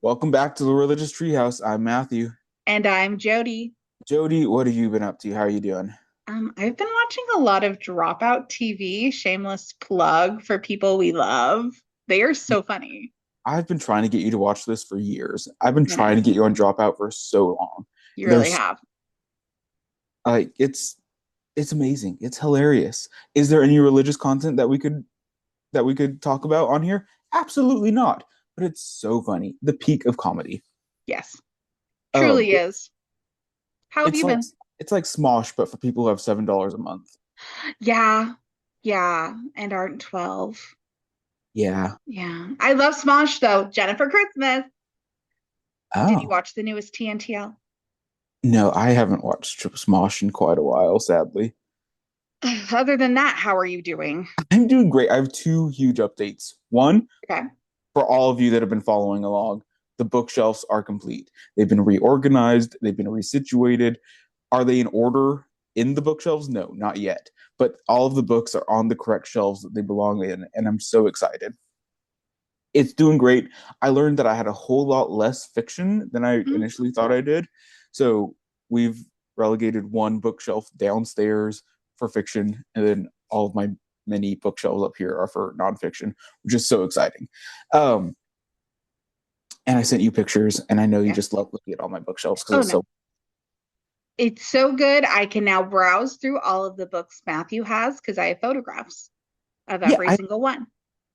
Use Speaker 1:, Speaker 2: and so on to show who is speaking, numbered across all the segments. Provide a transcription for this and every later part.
Speaker 1: Welcome back to the Religious Treehouse. I'm Matthew.
Speaker 2: And I'm Jodie.
Speaker 1: Jody, what have you been up to? How are you doing?
Speaker 2: I've been watching a lot of Dropout TV, shameless plug for people we love. They are so funny.
Speaker 1: I've been trying to get you to watch this for years. I've been
Speaker 2: I
Speaker 1: trying
Speaker 2: know.
Speaker 1: to get you on Dropout for so long.
Speaker 2: You really
Speaker 1: There's
Speaker 2: have.
Speaker 1: like it's amazing. It's hilarious. Is there any religious content that we could talk about on here? Absolutely not. But it's so funny. The peak of comedy.
Speaker 2: Yes,
Speaker 1: Um,
Speaker 2: truly is. How have
Speaker 1: it's
Speaker 2: you
Speaker 1: like
Speaker 2: been?
Speaker 1: it's like Smosh, but for people who have $7 a month.
Speaker 2: Yeah, yeah, and aren't 12.
Speaker 1: Yeah.
Speaker 2: Yeah. I love Smosh though. Jennifer Christmas. Did you
Speaker 1: Oh.
Speaker 2: watch the newest TNTL?
Speaker 1: No, I haven't watched Smosh in quite a while, sadly.
Speaker 2: Other than that, how are you doing?
Speaker 1: I'm doing great. I have two huge updates. One,
Speaker 2: Okay.
Speaker 1: for all of you that have been following along, the bookshelves are complete. They've been reorganized, they've been resituated. Are they in order in the bookshelves? No, not yet. But all of the books are on the correct shelves that they belong in, and I'm so excited. It's doing great. I learned that I had a whole lot less fiction than I
Speaker 2: Mm.
Speaker 1: initially thought I did. So we've relegated one bookshelf downstairs for fiction, and then all of my many bookshelves up here are for nonfiction, which is so exciting. Um, and I sent you pictures, and I know you
Speaker 2: Yeah.
Speaker 1: just love looking at all my bookshelves because
Speaker 2: Oh
Speaker 1: it's
Speaker 2: no.
Speaker 1: so.
Speaker 2: It's so good. I can now browse through all of the books Matthew has because I have photographs of
Speaker 1: Yeah,
Speaker 2: every single one.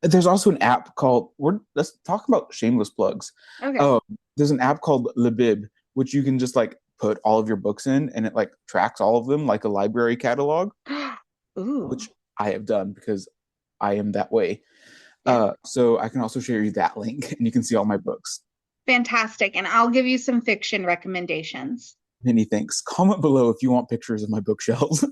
Speaker 1: there's also an app called. Let's talk about shameless plugs.
Speaker 2: Okay.
Speaker 1: Um, there's an app called Libib, which you can just like put all of your books in, and it like tracks all of them like a library catalog,
Speaker 2: Ooh.
Speaker 1: which I have done because I am that way.
Speaker 2: Yeah.
Speaker 1: So I can also share you that link, and you can see all my books.
Speaker 2: Fantastic. And I'll give you some fiction recommendations.
Speaker 1: Many thanks. Comment below if you want pictures of my bookshelves.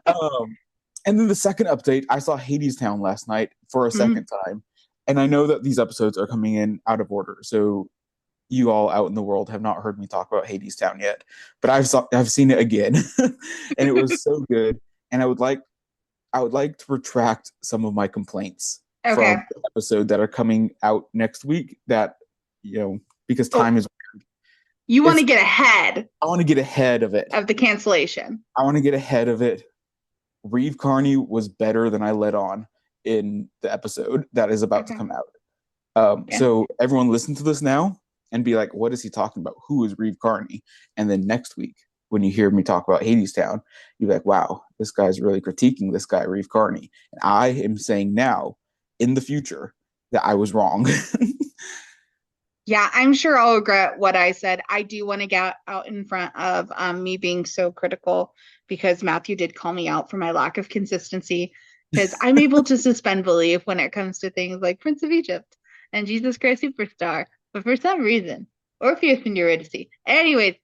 Speaker 1: um, and then the second update, I saw Hades Town last night for a
Speaker 2: Mm.
Speaker 1: second time, and I know that these episodes are coming in out of order, so you all out in the world have not heard me talk about Hades Town yet, but I've seen it again, and it was so good. And I would like to retract some of my complaints
Speaker 2: Okay.
Speaker 1: from the episode that are coming out next week. That because
Speaker 2: Oh,
Speaker 1: time is
Speaker 2: you want to
Speaker 1: it's
Speaker 2: get ahead
Speaker 1: I want to get ahead of it.
Speaker 2: of the cancellation.
Speaker 1: I want to get ahead of it. Reeve Carney was better than I let on in the episode that is about to
Speaker 2: Okay.
Speaker 1: come out.
Speaker 2: Yeah.
Speaker 1: So everyone listen to this now and be like, what is he talking about? Who is Reeve Carney? And then next week, when you hear me talk about Hades Town, you're like, wow, this guy's really critiquing this guy, Reeve Carney. And I am saying now, in the future, that I was wrong.
Speaker 2: Yeah, I'm sure I'll regret what I said. I do want to get out in front of me being so critical because Matthew did call me out for my lack of consistency because I'm able to suspend belief when it comes to things like Prince of Egypt and Jesus Christ Superstar. But for some reason, Orpheus and Eurydice. Anyways,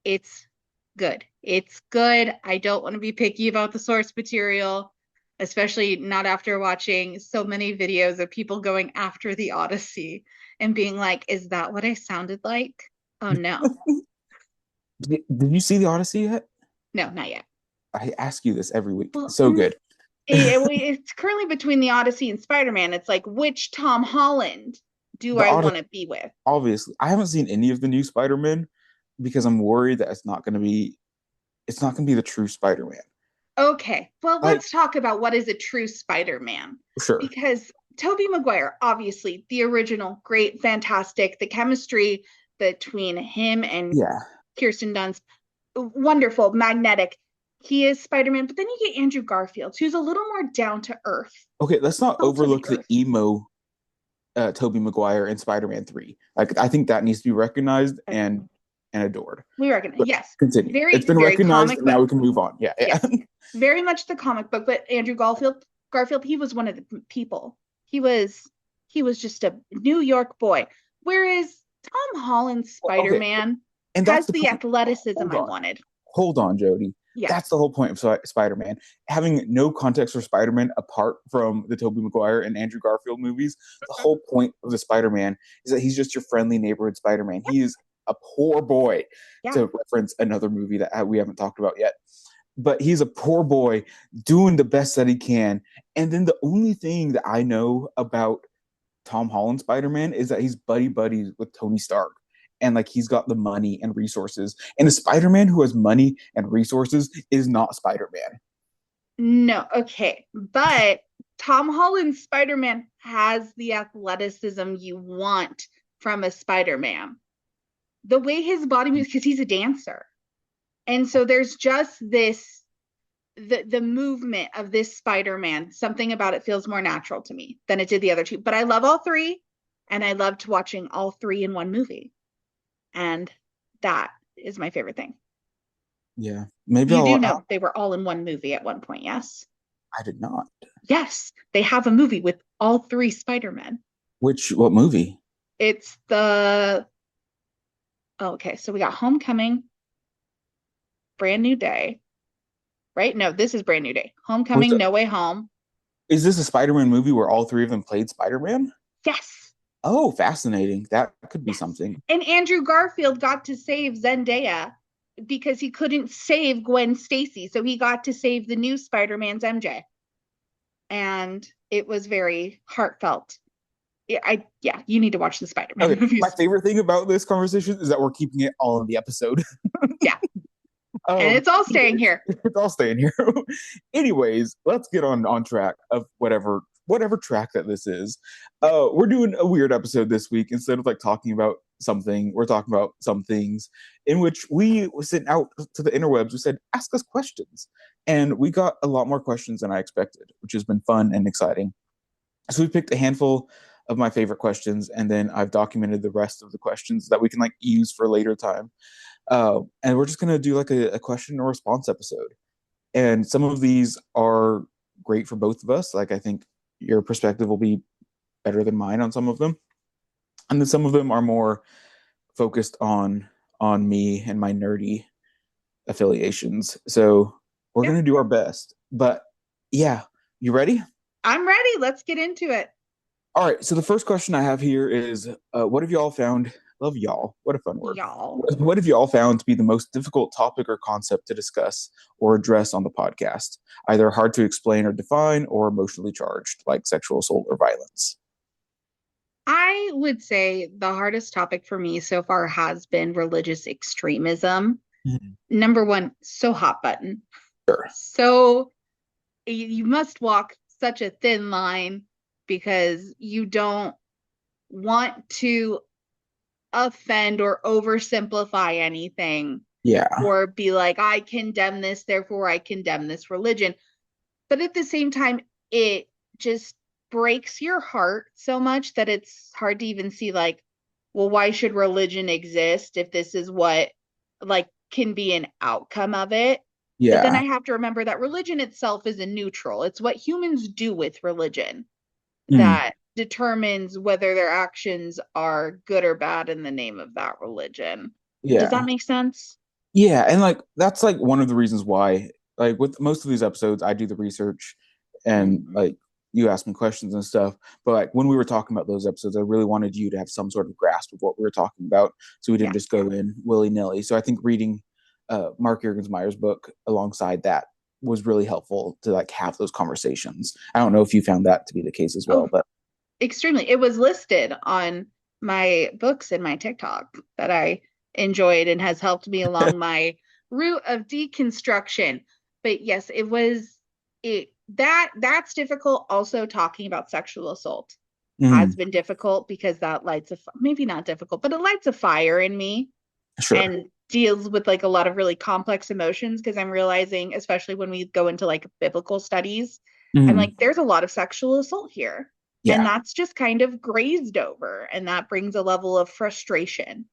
Speaker 2: it's good. It's good. I don't want to be picky about the source material, especially not after watching so many videos of people going after the Odyssey and being like, is that what I sounded like? Oh no.
Speaker 1: Did you see the Odyssey yet?
Speaker 2: No, not yet.
Speaker 1: I ask you this every week.
Speaker 2: Well,
Speaker 1: So good.
Speaker 2: it's currently between the Odyssey and Spider-Man. It's like, which Tom Holland do
Speaker 1: The
Speaker 2: I
Speaker 1: Odyssey,
Speaker 2: want to be with?
Speaker 1: obviously, I haven't seen any of the new Spider-Man because I'm worried that it's not going to be the true Spider-Man.
Speaker 2: Okay, well,
Speaker 1: Like,
Speaker 2: let's talk about what is a true Spider-Man.
Speaker 1: sure.
Speaker 2: Because Tobey Maguire, obviously, the original, great, fantastic, the chemistry between him and
Speaker 1: Yeah.
Speaker 2: Kirsten Dunst, wonderful, magnetic. He is Spider-Man, but then you get Andrew Garfield, who's a little more down to earth,
Speaker 1: Okay, let's not
Speaker 2: salt of the
Speaker 1: overlook the
Speaker 2: earth.
Speaker 1: emo Tobey Maguire in Spider-Man 3. Like I think that needs to be recognized
Speaker 2: Okay,
Speaker 1: and adored.
Speaker 2: we recognize,
Speaker 1: But
Speaker 2: yes,
Speaker 1: continue. It's
Speaker 2: very,
Speaker 1: been
Speaker 2: very
Speaker 1: recognized
Speaker 2: comic
Speaker 1: and
Speaker 2: book.
Speaker 1: now we can move on. Yeah, yeah.
Speaker 2: Yes, very much the comic book, but Andrew Garfield, he was one of the people. He was he was just a New York boy. Whereas Tom Holland's
Speaker 1: Okay,
Speaker 2: Spider-Man
Speaker 1: and that's
Speaker 2: has
Speaker 1: the
Speaker 2: the
Speaker 1: point.
Speaker 2: athleticism
Speaker 1: Hold
Speaker 2: I
Speaker 1: on.
Speaker 2: wanted.
Speaker 1: Hold on, Jody.
Speaker 2: Yeah.
Speaker 1: That's the whole point of Spider-Man. Having no context for Spider-Man apart from the Tobey Maguire and Andrew Garfield movies, the whole point of the Spider-Man is that he's just your friendly neighborhood Spider-Man. He is a poor boy,
Speaker 2: Yeah.
Speaker 1: to reference another movie that we haven't talked about yet. But he's a poor boy doing the best that he can. And then the only thing that I know about Tom Holland Spider-Man is that he's buddy buddy with Tony Stark. And like he's got the money and resources. And a Spider-Man who has money and resources is not Spider-Man.
Speaker 2: No, okay. But Tom Holland's Spider-Man has the athleticism you want from a Spider-Man. The way his body moves, because he's a dancer. And so there's just this the movement of this Spider-Man, something about it feels more natural to me than it did the other two. But I love all three, and I loved watching all three in one movie. And that is my favorite thing.
Speaker 1: Yeah. Maybe
Speaker 2: You do
Speaker 1: I'll
Speaker 2: know they were all in one movie at one point, yes?
Speaker 1: I did not.
Speaker 2: Yes, they have a movie with all three Spider-Men.
Speaker 1: What movie?
Speaker 2: It's the okay, so we got Homecoming, Brand New Day, right? No, this is Brand New Day.
Speaker 1: What's
Speaker 2: Homecoming, No Way Home.
Speaker 1: Is this a Spider-Man movie where all three of them played Spider-Man?
Speaker 2: Yes.
Speaker 1: Oh, fascinating. That could be
Speaker 2: Yes.
Speaker 1: something.
Speaker 2: And Andrew Garfield got to save Zendaya because he couldn't save Gwen Stacy. So he got to save the new Spider-Man's MJ. And it was very heartfelt. Yeah, you need to watch the Spider-Man
Speaker 1: Okay.
Speaker 2: movies.
Speaker 1: My favorite thing about this conversation is that we're keeping it all in the episode.
Speaker 2: Yeah. And it's all staying here.
Speaker 1: It's all staying here. Anyways, let's get on track of whatever track that this is. We're doing a weird episode this week. Instead of like talking about something, we're talking about some things in which we sent out to the interwebs. We said, ask us questions. And we got a lot more questions than I expected, which has been fun and exciting. So we picked a handful of my favorite questions, and then I've documented the rest of the questions that we can like use for later time. And we're just gonna do like a question and response episode. And some of these are great for both of us. Like I think your perspective will be better than mine on some of them, and then some of them are more focused on me and my nerdy affiliations. So we're
Speaker 2: Yeah.
Speaker 1: gonna do our best. But yeah, you ready?
Speaker 2: I'm ready. Let's get into it.
Speaker 1: All right. So the first question I have here is, what have y'all found? Love y'all. What a fun word.
Speaker 2: Y'all.
Speaker 1: What have y'all found to be the most difficult topic or concept to discuss or address on the podcast? Either hard to explain or define, or emotionally charged, like sexual assault or violence.
Speaker 2: I would say the hardest topic for me so far has been religious extremism.
Speaker 1: Mhm.
Speaker 2: Number one, so hot button.
Speaker 1: Sure.
Speaker 2: So you must walk such a thin line because you don't want to offend or oversimplify anything
Speaker 1: Yeah.
Speaker 2: or be like, I condemn this, therefore I condemn this religion. But at the same time, it just breaks your heart so much that it's hard to even see, like, well, why should religion exist if this is what, like, can be an outcome of it? But then
Speaker 1: Yeah.
Speaker 2: I have to remember that religion itself is a neutral. It's what humans do with religion
Speaker 1: Mm.
Speaker 2: that determines whether their actions are good or bad in the name of that religion. Does that
Speaker 1: Yeah.
Speaker 2: make sense?
Speaker 1: Yeah. And like, that's like one of the reasons why, like, with most of these episodes, I do the research and
Speaker 2: Mhm.
Speaker 1: like, you ask me questions and stuff. But like when we were talking about those episodes, I really wanted you to have some sort of grasp of what we were talking about, so we didn't
Speaker 2: Yeah.
Speaker 1: just go in willy nilly. So I think reading Mark Juergensmeyer's book alongside that was really helpful to like have those conversations. I don't know if you found that to be the case as well,
Speaker 2: Oh,
Speaker 1: but
Speaker 2: extremely. It was listed on my books and my TikTok that I enjoyed and has helped me along my route of deconstruction. But yes, that's difficult. Also, talking about sexual assault has
Speaker 1: mm,
Speaker 2: been difficult because that lights maybe not difficult, but it lights a fire in me
Speaker 1: sure,
Speaker 2: and deals with like a lot of really complex emotions because I'm realizing, especially when we go into like biblical studies, I'm
Speaker 1: mm,
Speaker 2: like, there's a lot of sexual assault here. And
Speaker 1: yeah,
Speaker 2: that's just kind of grazed over. And that brings a level of frustration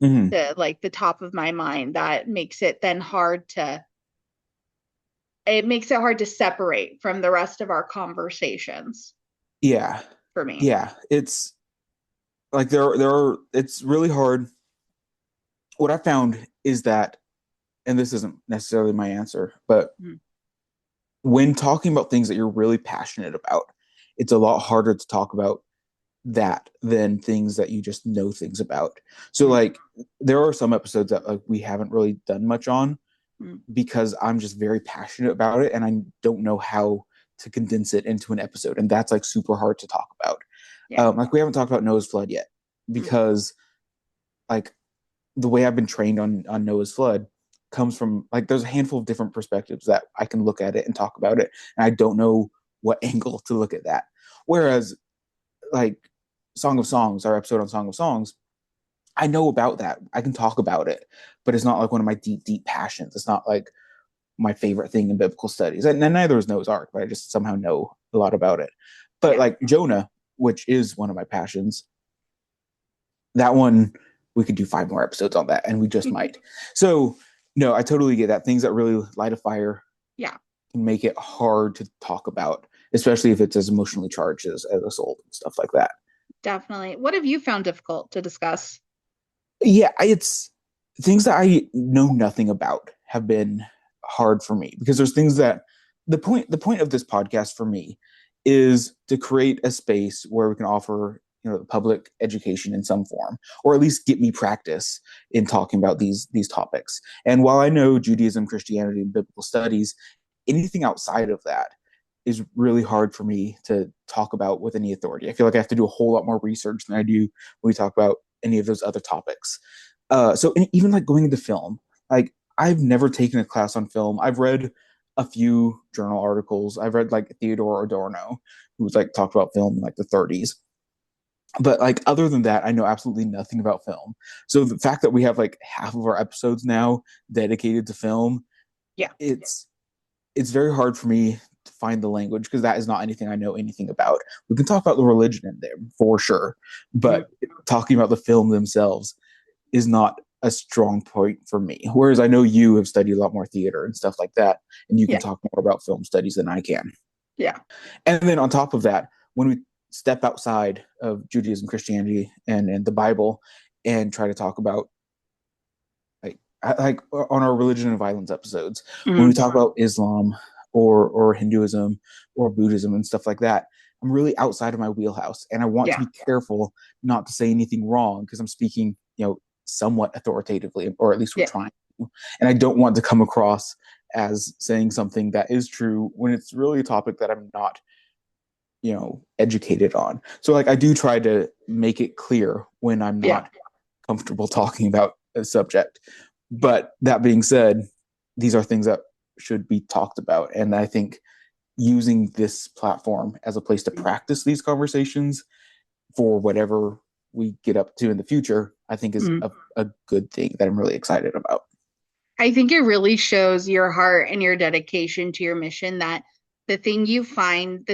Speaker 1: mm,
Speaker 2: to like the top of my mind that makes it then it makes it hard to separate from the rest of our conversations
Speaker 1: yeah,
Speaker 2: for me.
Speaker 1: yeah. It's like it's really hard. What I found is that, and this isn't necessarily my answer, but
Speaker 2: Mm.
Speaker 1: when talking about things that you're really passionate about, it's a lot harder to talk about that than things that you just know things about. So
Speaker 2: Mm.
Speaker 1: like there are some episodes that like we haven't really done much on
Speaker 2: Mm.
Speaker 1: because I'm just very passionate about it and I don't know how to condense it into an episode, and that's like super hard to talk about.
Speaker 2: Yeah.
Speaker 1: Like we haven't talked about Noah's flood yet
Speaker 2: Mm.
Speaker 1: because like the way I've been trained on Noah's flood comes from like there's a handful of different perspectives that I can look at it and talk about it, and I don't know what angle to look at that. Whereas like Song of Songs, our episode on Song of Songs, I know about that. I can talk about it, but it's not like one of my deep, deep passions. It's not like my favorite thing in biblical studies. And neither is Noah's Ark, but I just somehow know a lot about it. But
Speaker 2: Yeah.
Speaker 1: like Jonah, which is one of my passions, that one we could do 5 more episodes on that, and we just might. So no, I totally get that. Things that really light a fire
Speaker 2: Yeah.
Speaker 1: can make it hard to talk about, especially if it's as emotionally charged as Assault and stuff like that.
Speaker 2: Definitely. What have you found difficult to discuss?
Speaker 1: Yeah, it's things that I know nothing about have been hard for me because there's things that the point of this podcast for me is to create a space where we can offer the public education in some form, or at least get me practice in talking about these topics. And while I know Judaism, Christianity, and biblical studies, anything outside of that is really hard for me to talk about with any authority. I feel like I have to do a whole lot more research than I do when we talk about any of those other topics. So even like going into film, like I've never taken a class on film. I've read a few journal articles. I've read like Theodore Adorno, who was like talked about film in like the 30s. But like other than that, I know absolutely nothing about film. So the fact that we have like half of our episodes now dedicated to film,
Speaker 2: Yeah.
Speaker 1: it's very hard for me to find the language because that is not anything I know anything about. We can talk about the religion in there for sure,
Speaker 2: Mm.
Speaker 1: but talking about the film themselves is not a strong point for me. Whereas I know you have studied a lot more theater and stuff like that, and you can
Speaker 2: Yeah.
Speaker 1: talk more about film studies than I can.
Speaker 2: Yeah.
Speaker 1: And then on top of that, when we step outside of Judaism, Christianity, and the Bible, and try to talk about like on our religion and violence episodes, when we
Speaker 2: Mm.
Speaker 1: talk about Islam or Hinduism or Buddhism and stuff like that, I'm really outside of my wheelhouse, and I want to
Speaker 2: Yeah.
Speaker 1: be careful not to say anything wrong because I'm speaking, somewhat authoritatively, or at least we're
Speaker 2: Yeah.
Speaker 1: trying to. And I don't want to come across as saying something that is true when it's really a topic that I'm not, educated on. So like I do try to make it clear when I'm
Speaker 2: Yeah.
Speaker 1: not comfortable talking about a subject. But that being said, these are things that should be talked about. And I think using this platform as a place to practice these conversations for whatever we get up to in the future, I think is
Speaker 2: Mm.
Speaker 1: a good thing that I'm really excited about.
Speaker 2: I think it really shows your heart and your dedication to your mission that the things you find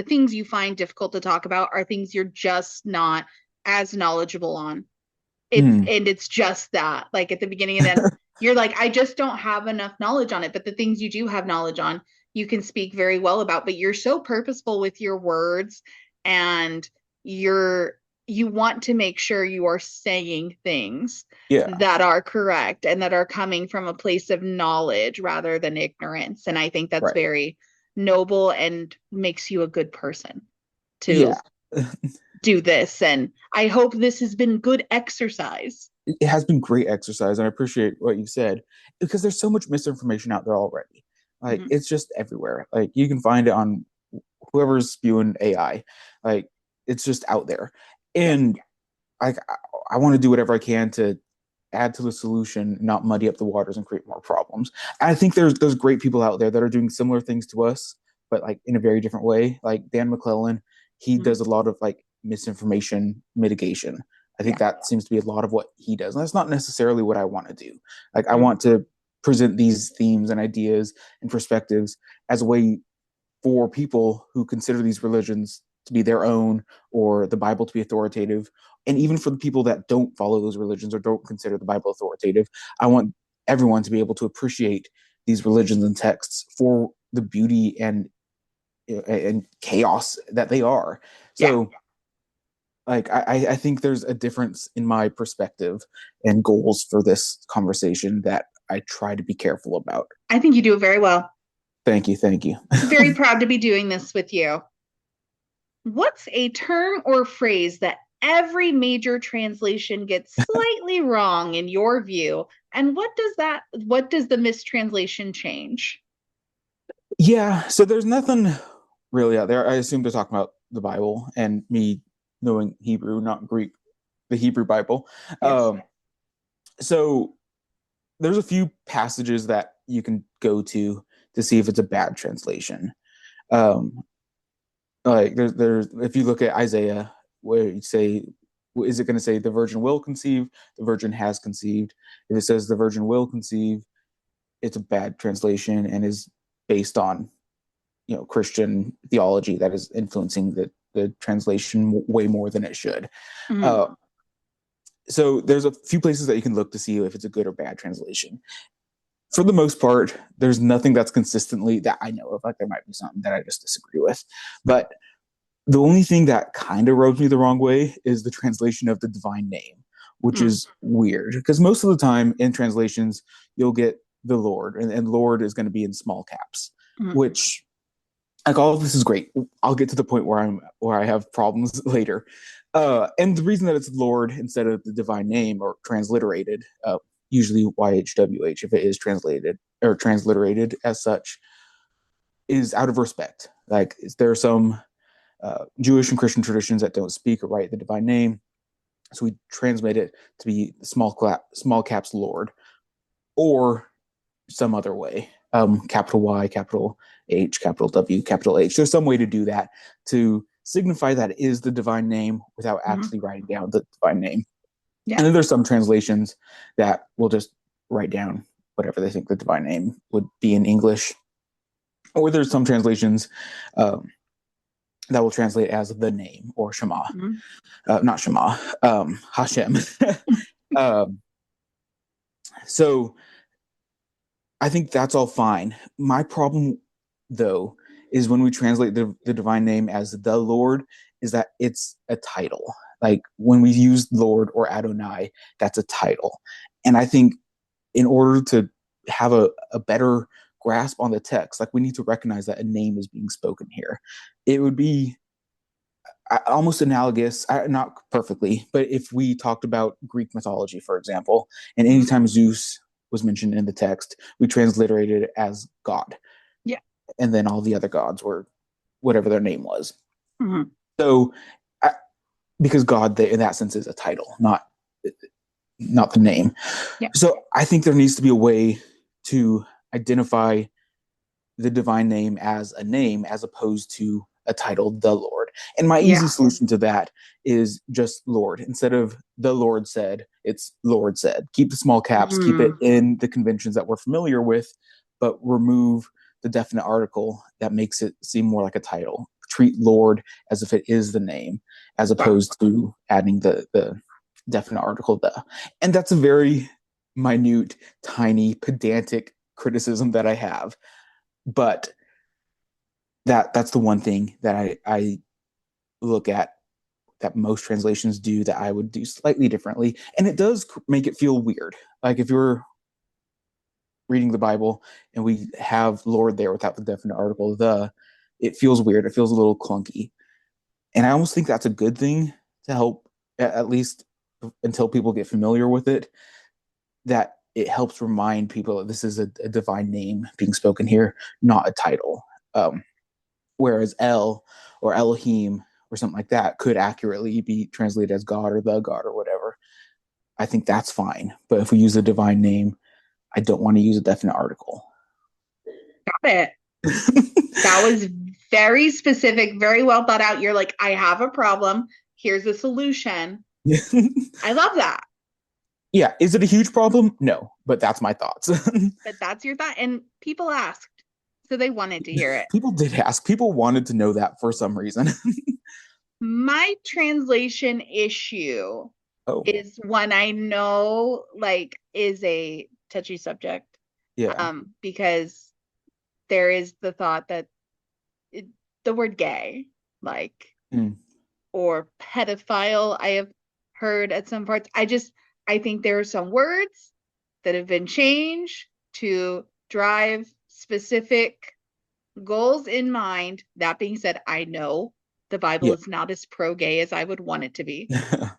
Speaker 2: difficult to talk about are things you're just not as knowledgeable on.
Speaker 1: Mm.
Speaker 2: It's just that, like at the beginning and then you're like, I just don't have enough knowledge on it. But the things you do have knowledge on, you can speak very well about. But you're so purposeful with your words and you're you want to make sure you are saying things
Speaker 1: Yeah,
Speaker 2: that are correct and that are coming from a place of knowledge rather than ignorance. And I think that's
Speaker 1: right.
Speaker 2: very noble and makes you a good person to
Speaker 1: Yeah.
Speaker 2: do this. And I hope this has been good exercise.
Speaker 1: It has been great exercise, and I appreciate what you said because there's so much misinformation out there already. Like
Speaker 2: Mhm.
Speaker 1: it's just everywhere. Like you can find it on whoever's spewing AI. Like it's just out there,
Speaker 2: Yeah.
Speaker 1: and I want to do whatever I can to add to the solution, not muddy up the waters and create more problems. And I think there's great people out there that are doing similar things to us, but like in a very different way. Like Dan McClellan, he
Speaker 2: Mhm.
Speaker 1: does a lot of like misinformation mitigation. I think
Speaker 2: Yeah.
Speaker 1: that seems to be a lot of what he does. And that's not necessarily what I want to do. Like I
Speaker 2: Mm.
Speaker 1: want to present these themes and ideas and perspectives as a way for people who consider these religions to be their own or the Bible to be authoritative. And even for the people that don't follow those religions or don't consider the Bible authoritative, I want everyone to be able to appreciate these religions and texts for the beauty and chaos that they are.
Speaker 2: Yeah.
Speaker 1: So like I think there's a difference in my perspective and goals for this conversation that I try to be careful about.
Speaker 2: I think you do it very well.
Speaker 1: Thank you, thank you.
Speaker 2: Very proud to be doing this with you. What's a term or phrase that every major translation gets slightly wrong in your view? And what does the mistranslation change?
Speaker 1: Yeah, so there's nothing really out there. I assume they're talking about the Bible and me knowing Hebrew, not Greek, the Hebrew Bible.
Speaker 2: Yes.
Speaker 1: So there's a few passages that you can go to see if it's a bad translation. Um, like there's if you look at Isaiah, where you say, is it going to say the virgin will conceive, the virgin has conceived? If it says the virgin will conceive, it's a bad translation and is based on Christian theology that is influencing the translation way more than it should.
Speaker 2: Mhm.
Speaker 1: Uh, so there's a few places that you can look to see if it's a good or bad translation. For the most part, there's nothing that's consistently that I know of. Like there might be something that I just disagree with, but the only thing that kind of rubs me the wrong way is the translation of the divine name, which
Speaker 2: Mm.
Speaker 1: is weird because most of the time in translations you'll get the Lord, and Lord is going to be in small caps,
Speaker 2: Mm.
Speaker 1: which like all of this is great. I'll get to the point where I have problems later. And the reason that it's Lord instead of the divine name or transliterated, usually YHWH if it is translated or transliterated as such, is out of respect. Like there are some Jewish and Christian traditions that don't speak or write the divine name, so we translate it to be small caps Lord, or some other way, capital Y, capital H, capital W, capital H. There's some way to do that to signify that it is the divine name without
Speaker 2: Mhm.
Speaker 1: actually writing down the divine name.
Speaker 2: Yeah.
Speaker 1: And then there's some translations that will just write down whatever they think the divine name would be in English. Or there's some translations that will translate as the name or Shema.
Speaker 2: Mhm.
Speaker 1: Not Shema, Hashem. um, so I think that's all fine. My problem, though, is when we translate the divine name as the Lord, is that it's a title. Like when we use Lord or Adonai, that's a title. And I think in order to have a better grasp on the text, like we need to recognize that a name is being spoken here. It would be almost analogous, not perfectly, but if we talked about Greek mythology, for example, and
Speaker 2: Mhm.
Speaker 1: anytime Zeus was mentioned in the text, we transliterated it as God,
Speaker 2: Yeah.
Speaker 1: and then all the other gods were whatever their name was.
Speaker 2: Mhm.
Speaker 1: So, I, because God, in that sense, is a title, not the name.
Speaker 2: Yeah.
Speaker 1: So, I think there needs to be a way to identify the divine name as a name as opposed to a title, the Lord. And my easy
Speaker 2: Yeah.
Speaker 1: solution to that is just Lord. Instead of the Lord said, it's Lord said. Keep the small caps, keep it
Speaker 2: Mm.
Speaker 1: in the conventions that we're familiar with, but remove the definite article that makes it seem more like a title. Treat Lord as if it is the name, as
Speaker 2: Wow.
Speaker 1: opposed to adding the definite article, the. And that's a very minute, tiny, pedantic criticism that I have, but that's the one thing that I look at that most translations do that I would do slightly differently, and it does make it feel weird. Like if you're reading the Bible and we have Lord there without the definite article, it feels weird. It feels a little clunky, and I almost think that's a good thing to help, at least until people get familiar with it. That it helps remind people that this is a divine name being spoken here, not a title. Whereas El or Elohim or something like that could accurately be translated as God or the God or whatever. I think that's fine. But if we use a divine name, I don't want to use a definite article.
Speaker 2: Got it. That was very specific, very well thought out. You're like, I have a problem. Here's a solution. I love that.
Speaker 1: Yeah. Is it a huge problem? No, but that's my thoughts.
Speaker 2: But that's your thought. And people asked, so they wanted to hear it.
Speaker 1: People did ask. People wanted to know that for some reason.
Speaker 2: My translation issue
Speaker 1: Oh,
Speaker 2: is one I know like is a touchy subject.
Speaker 1: yeah.
Speaker 2: Because there is the thought that it, the word gay, like,
Speaker 1: Mm,
Speaker 2: or pedophile, I have heard at some parts. I think there are some words that have been changed to drive specific goals in mind. That being said, I know the Bible
Speaker 1: yeah.
Speaker 2: is not as pro gay as I would want it to be,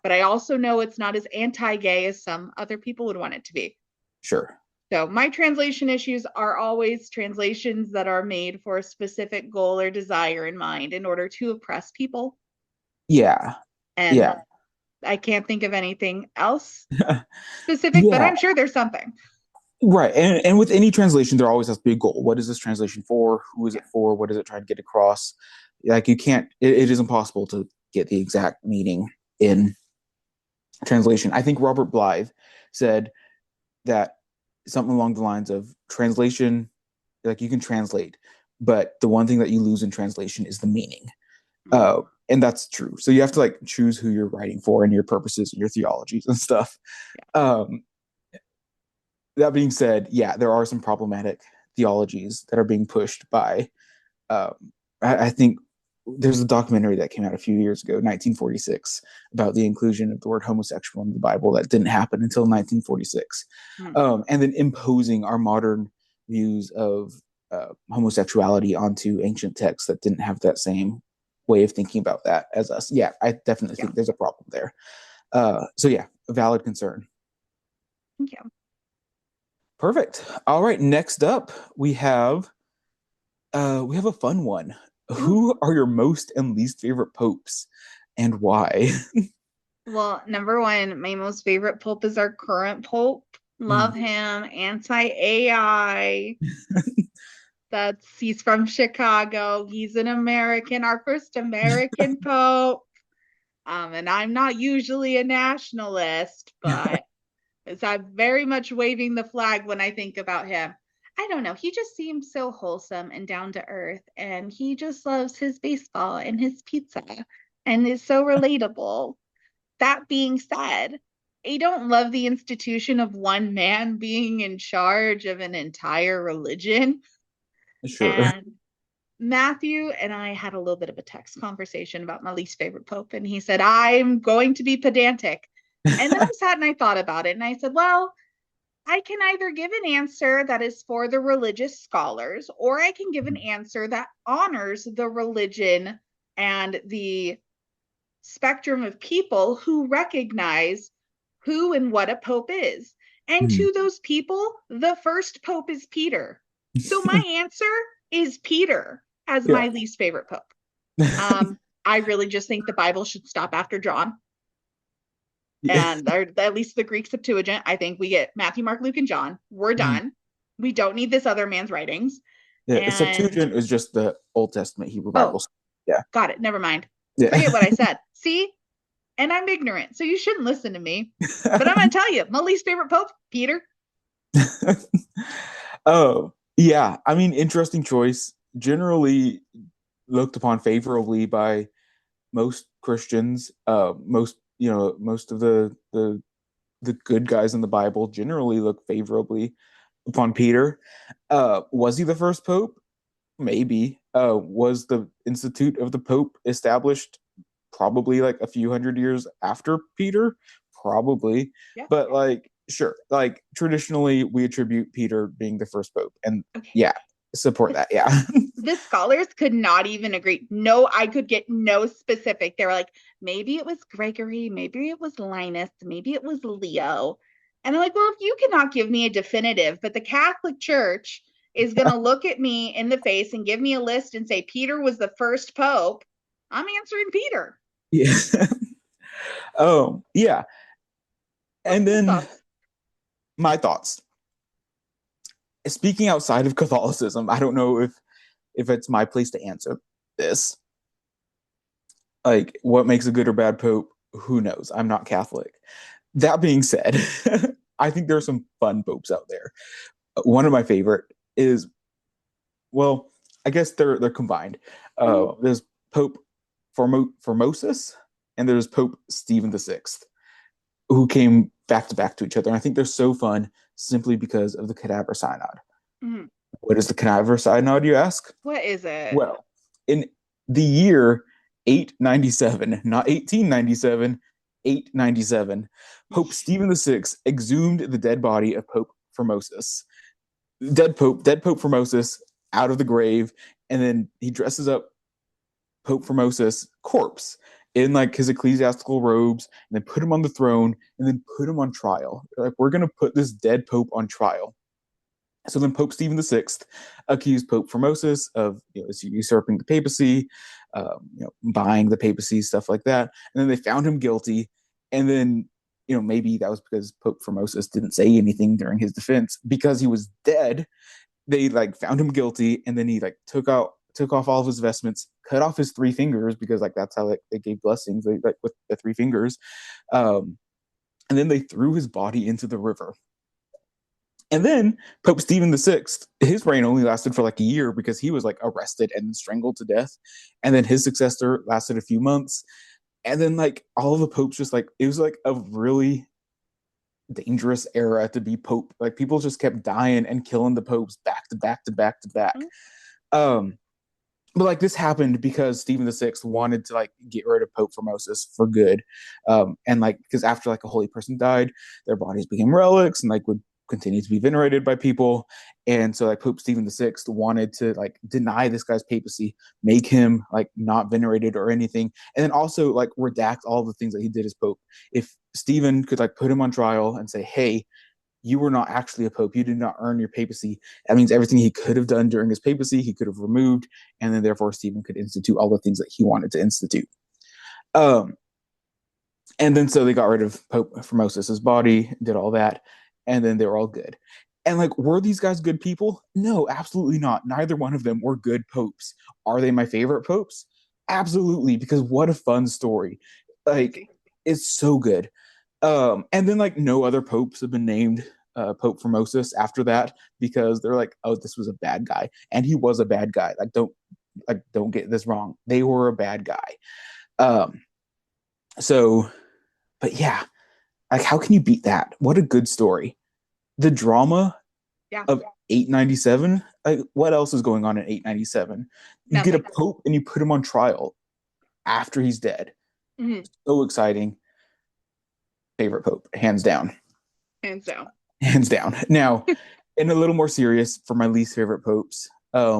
Speaker 2: but I also know it's not as anti gay as some other people would want it to be.
Speaker 1: Sure.
Speaker 2: So my translation issues are always translations that are made for a specific goal or desire in mind in order to oppress people.
Speaker 1: Yeah.
Speaker 2: And
Speaker 1: Yeah.
Speaker 2: I can't think of anything else specific, but
Speaker 1: Yeah.
Speaker 2: I'm sure there's something.
Speaker 1: Right. And with any translation, there always has to be a goal. What is this translation for? Who is
Speaker 2: Yeah.
Speaker 1: it for? What is it trying to get across? Like you can't, it is impossible to get the exact meaning in translation. I think Robert Blythe said that something along the lines of translation, like you can translate, but the one thing that you lose in translation is the meaning.
Speaker 2: Mm.
Speaker 1: And that's true. So you have to like choose who you're writing for and your purposes and your theologies and stuff. Um, that being said, yeah, there are some problematic theologies that are being pushed by. Um, I think there's a documentary that came out a few years ago, 1946, about the inclusion of the word homosexual in the Bible that didn't happen until 1946,
Speaker 2: Mm.
Speaker 1: and then imposing our modern views of homosexuality onto ancient texts that didn't have that same way of thinking about that as us. Yeah, I definitely
Speaker 2: Yeah.
Speaker 1: think there's a problem there. So yeah, a valid concern.
Speaker 2: Yeah.
Speaker 1: Perfect. All right, next up we have a fun one.
Speaker 2: Ooh.
Speaker 1: Who are your most and least favorite popes and why?
Speaker 2: Well, number one, my most favorite pope is our current pope. Love him. Anti-AI. He's from Chicago. He's an American, our first American pope. And I'm not usually a nationalist, but I'm very much waving the flag when I think about him. I don't know. He just seems so wholesome and down to earth, and he just loves his baseball and his pizza and is so relatable. That being said, I don't love the institution of one man being in charge of an entire religion.
Speaker 1: Sure.
Speaker 2: And Matthew and I had a little bit of a text conversation about my least favorite pope, and he said, I'm going to be pedantic. And then I sat and I thought about it, and I said, well, I can either give an answer that is for the religious scholars, or I can give an answer that honors the religion and the spectrum of people who recognize who and what a pope is. And to those people, the first pope is Peter. So my answer is Peter as
Speaker 1: Yeah.
Speaker 2: my least favorite pope. I really just think the Bible should stop after John,
Speaker 1: Yeah.
Speaker 2: and or at least the Greek Septuagint. I think we get Matthew, Mark, Luke, and John. We're done. We don't need this other man's writings.
Speaker 1: Yeah.
Speaker 2: And
Speaker 1: Septuagint is just the Old Testament Hebrew
Speaker 2: oh,
Speaker 1: Bibles. Yeah.
Speaker 2: got it. Never mind.
Speaker 1: Yeah.
Speaker 2: Forget what I said. See, and I'm ignorant, so you shouldn't listen to me. But I'm going to tell you, my least favorite pope, Peter.
Speaker 1: Oh, yeah. I mean, interesting choice. Generally looked upon favorably by most Christians. Most of the good guys in the Bible generally look favorably upon Peter. Was he the first pope? Maybe. Was the institute of the Pope established probably like a few hundred years after Peter? Probably.
Speaker 2: Yeah.
Speaker 1: But like, sure. Like traditionally we attribute Peter being the first pope. And
Speaker 2: Okay.
Speaker 1: yeah, support that. Yeah.
Speaker 2: The scholars could not even agree. No, I could get no specific. They were like, maybe it was Gregory, maybe it was Linus, maybe it was Leo. And I'm like, well, if you cannot give me a definitive, but the Catholic Church is going to look at me in the face and give me a list and say Peter was the first pope, I'm answering Peter.
Speaker 1: Yeah. Oh, yeah.
Speaker 2: What's
Speaker 1: And
Speaker 2: your
Speaker 1: then
Speaker 2: thoughts?
Speaker 1: my thoughts. Speaking outside of Catholicism, I don't know if it's my place to answer this. Like what makes a good or bad pope? Who knows? I'm not Catholic. That being said, I think there are some fun popes out there. One of my favorite is, well, I guess they're combined. There's Pope Formosus and there's Pope Stephen VI, who came back to back to each other. And I think they're so fun simply because of the Cadaver Synod.
Speaker 2: Mm-hmm.
Speaker 1: What is the Cadaver Synod, you ask?
Speaker 2: What is it?
Speaker 1: Well, in the year 897, not 1897, 897, Pope Stephen VI exhumed the dead body of Pope Formosus. Dead Pope Formosus out of the grave, and then he dresses up Pope Formosus' corpse in like his ecclesiastical robes, and then put him on the throne, and then put him on trial. They're like, we're gonna put this dead pope on trial. So then Pope Stephen VI accused Pope Formosus of usurping the papacy, buying the papacy, stuff like that. And then they found him guilty. And then, maybe that was because Pope Formosus didn't say anything during his defense because he was dead. They like found him guilty, and then he like took off all of his vestments, cut off his three fingers because like that's how they gave blessings like with the three fingers, and then they threw his body into the river. And then Pope Stephen VI, his reign only lasted for like a year because he was like arrested and strangled to death. And then his successor lasted a few months. And then like all of the popes just like, it was like a really dangerous era to be pope. Like people just kept dying and killing the popes back to back to back to back. But like this happened because Stephen VI wanted to like get rid of Pope Formosus for good. And like, because after like a holy person died, their bodies became relics and like would continue to be venerated by people. And so like Pope Stephen VI wanted to like deny this guy's papacy, make him like not venerated or anything, and then also like redact all the things that he did as pope. If Stephen could like put him on trial and say, hey, you were not actually a pope, you did not earn your papacy, that means everything he could have done during his papacy he could have removed, and then therefore Stephen could institute all the things that he wanted to institute. And then so they got rid of Pope Formosus's body, did all that, and then they were all good. And like, were these guys good people? No, absolutely not. Neither one of them were good popes. Are they my favorite popes? Absolutely, because what a fun story. Like, it's so good. And then like no other popes have been named Pope Formosus after that because they're like, oh, this was a bad guy. And he was a bad guy. Don't get this wrong. They were a bad guy. But yeah, like how can you beat that? What a good story. The drama of 897. Like, what else is going on in 897? You get a pope and you put him on trial after he's dead. Mm-hmm. So exciting. Favorite pope, hands down. Hands down. Now, in a little more serious, for my least favorite popes,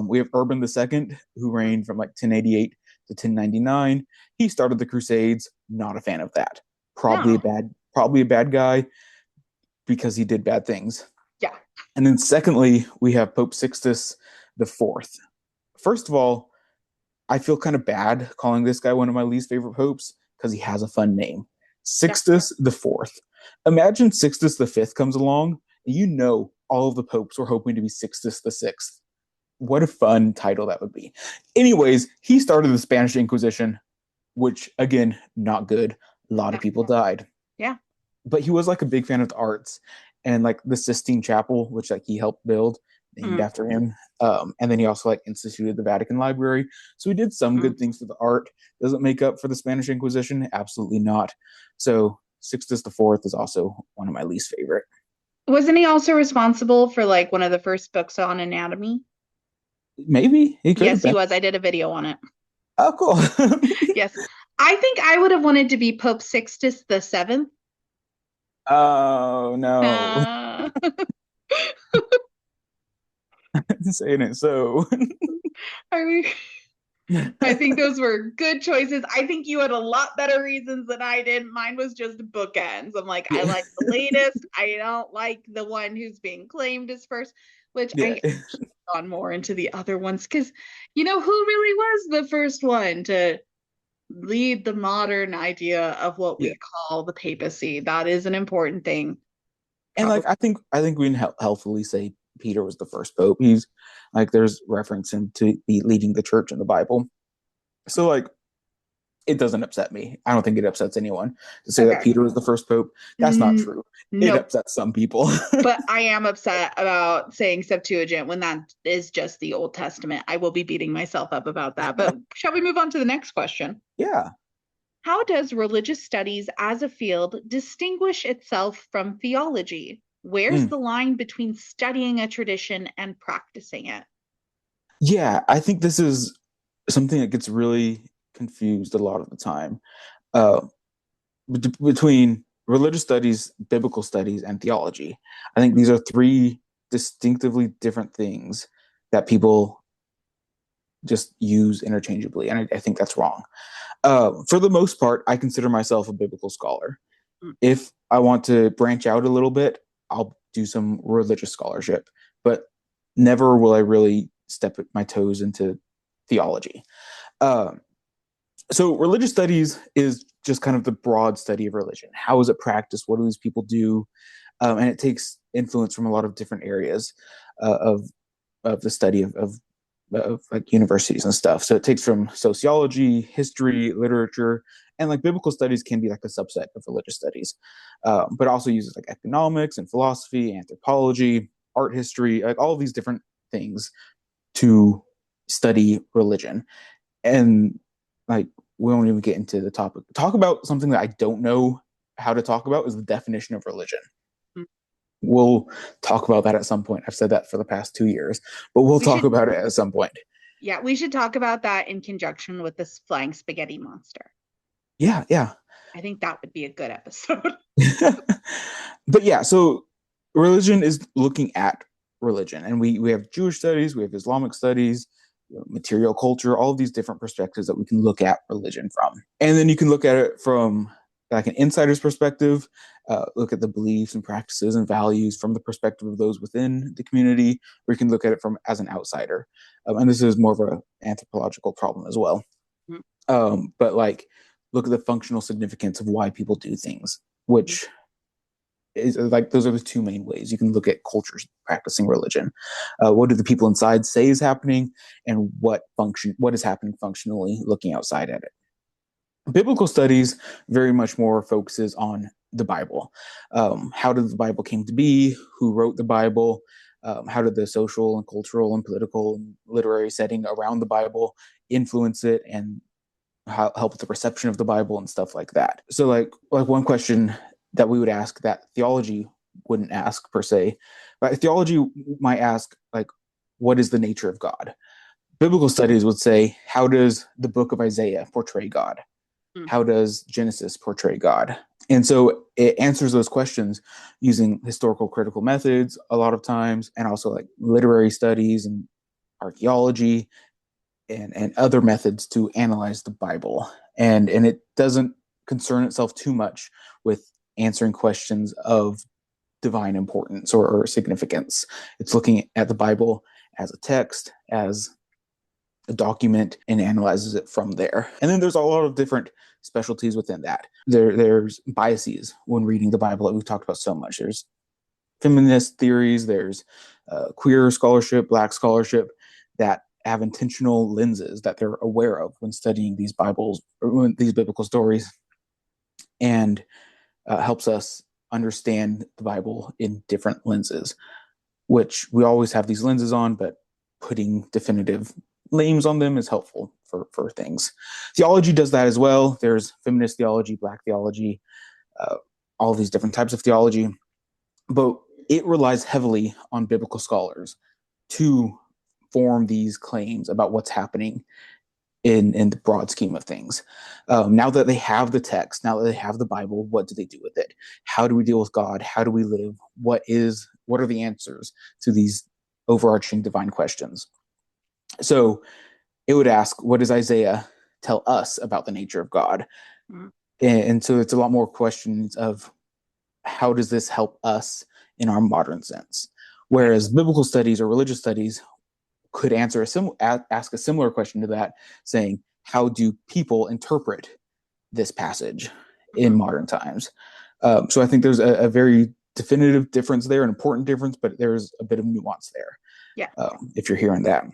Speaker 1: we have Urban II, who reigned from like 1088 to 1099. He started the Crusades. Not a fan of that. Probably a bad guy because he did bad things.
Speaker 2: Yeah.
Speaker 1: And then secondly, we have Pope Sixtus IV. First of all, I feel kind of bad calling this guy one of my least favorite popes because he has a fun name. Sixtus IV. Imagine Sixtus V comes along, and all of the popes were hoping to be Sixtus VI. What a fun title that would be. Anyways, he started the Spanish Inquisition, which, again, not good. A lot of people died.
Speaker 2: Yeah.
Speaker 1: But he was like a big fan of the arts, and like the Sistine Chapel, which like he helped build, named after him. And then he also like instituted the Vatican Library. So he did some good things for the art. Does it make up for the Spanish Inquisition? Absolutely not. So Sixtus IV is also one of my least favorite.
Speaker 2: Wasn't he also responsible for like one of the first books on anatomy?
Speaker 1: Maybe he could.
Speaker 2: Yes, he was. I did a video on it.
Speaker 1: Oh, cool.
Speaker 2: Yes. I think I would have wanted to be Pope Sixtus VII.
Speaker 1: Oh, no. Saying it so.
Speaker 2: I think those were good choices. I think you had a lot better reasons than I did. Mine was just bookends. I'm like, I like the latest. I don't like the one who's being claimed as first, which I should have gone more into the other ones because, who really was the first one to lead the modern idea of what we call the papacy? That is an important thing.
Speaker 1: And like, I think we can helpfully say Peter was the first pope. He's like, there's reference him to be leading the church in the Bible. So like, it doesn't upset me. I don't think it upsets anyone to say that Peter was the first pope. That's not true. It upsets some people.
Speaker 2: But I am upset about saying Septuagint when that is just the Old Testament. I will be beating myself up about that. But shall we move on to the next question?
Speaker 1: Yeah.
Speaker 2: How does religious studies as a field distinguish itself from theology? Where's the line between studying a tradition and practicing it?
Speaker 1: Yeah, I think this is something that gets really confused a lot of the time between religious studies, biblical studies, and theology. I think these are three distinctively different things that people just use interchangeably, and I think that's wrong. For the most part, I consider myself a biblical scholar. If I want to branch out a little bit, I'll do some religious scholarship. But never will I really step my toes into theology. Um, so religious studies is just kind of the broad study of religion. How is it practiced? What do these people do? And it takes influence from a lot of different areas of the study of like universities and stuff. So it takes from sociology, history, literature, and like biblical studies can be like a subset of religious studies, but also uses like economics and philosophy, anthropology, art history, like all of these different things to study religion. And like we won't even get into the topic. Talk about something that I don't know how to talk about is the definition of religion. We'll talk about that at some point. I've said that for the past 2 years, but we'll
Speaker 2: We
Speaker 1: talk
Speaker 2: should,
Speaker 1: about it at some point.
Speaker 2: yeah, we should talk about that in conjunction with this flying spaghetti monster.
Speaker 1: Yeah, yeah.
Speaker 2: I think that would be a good episode.
Speaker 1: But yeah, so religion is looking at religion, and we have Jewish studies, we have Islamic studies, material culture, all of these different perspectives that we can look at religion from. And then you can look at it from like an insider's perspective, look at the beliefs and practices and values from the perspective of those within the community, or you can look at it from as an outsider. And this is more of an anthropological problem as well. But like, look at the functional significance of why people do things, which is like those are the two main ways you can look at cultures practicing religion. What do the people inside say is happening, and what is happening functionally looking outside at it. Biblical studies very much more focuses on the Bible. How did the Bible came to be? Who wrote the Bible? How did the social and cultural and political and literary setting around the Bible influence it and help with the perception of the Bible and stuff like that? So like one question that we would ask that theology wouldn't ask per se, but theology might ask like, what is the nature of God? Biblical studies would say, how does the book of Isaiah portray God? How does Genesis portray God? And so it answers those questions using historical critical methods a lot of times, and also like literary studies and archaeology and other methods to analyze the Bible. And it doesn't concern itself too much with answering questions of divine importance or significance. It's looking at the Bible as a text, as a document, and analyzes it from there. And then there's a lot of different specialties within that. There's biases when reading the Bible that we've talked about so much. There's feminist theories, there's queer scholarship, Black scholarship that have intentional lenses that they're aware of when studying these Bibles or these biblical stories, and helps us understand the Bible in different lenses, which we always have these lenses on, but putting definitive names on them is helpful for things. Theology does that as well. There's feminist theology, Black theology, all these different types of theology, but it relies heavily on biblical scholars to form these claims about what's happening in the broad scheme of things. Now that they have the text, now that they have the Bible, what do they do with it? How do we deal with God? How do we live? What are the answers to these overarching divine questions? So it would ask, what does Isaiah tell us about the nature of God? And so it's a lot more questions of how does this help us in our modern sense? Whereas biblical studies or religious studies could ask a similar question to that, saying, how do people interpret this passage in modern times? So I think there's a very definitive difference there, an important difference, but there's a bit of nuance there.
Speaker 2: Yeah.
Speaker 1: If you're hearing that.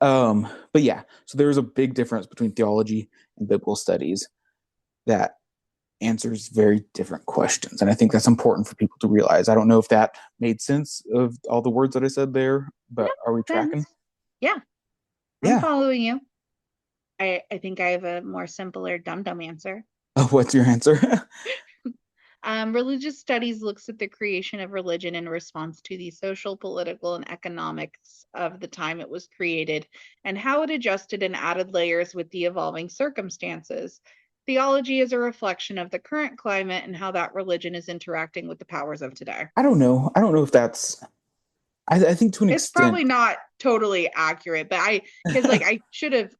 Speaker 1: But yeah, so there's a big difference between theology and biblical studies that answers very different questions. And I think that's important for people to realize. I don't know if that made sense of all the words that I said there, but are we tracking?
Speaker 2: Yeah. I'm
Speaker 1: Yeah.
Speaker 2: following you. I think I have a more simpler dum-dum answer.
Speaker 1: Oh, what's your answer?
Speaker 2: Religious studies looks at the creation of religion in response to the social, political, and economics of the time it was created, and how it adjusted and added layers with the evolving circumstances. Theology is a reflection of the current climate and how that religion is interacting with the powers of today.
Speaker 1: I don't know. I don't know if that's. I think to an
Speaker 2: It's
Speaker 1: extent.
Speaker 2: probably not totally accurate, but because like I should have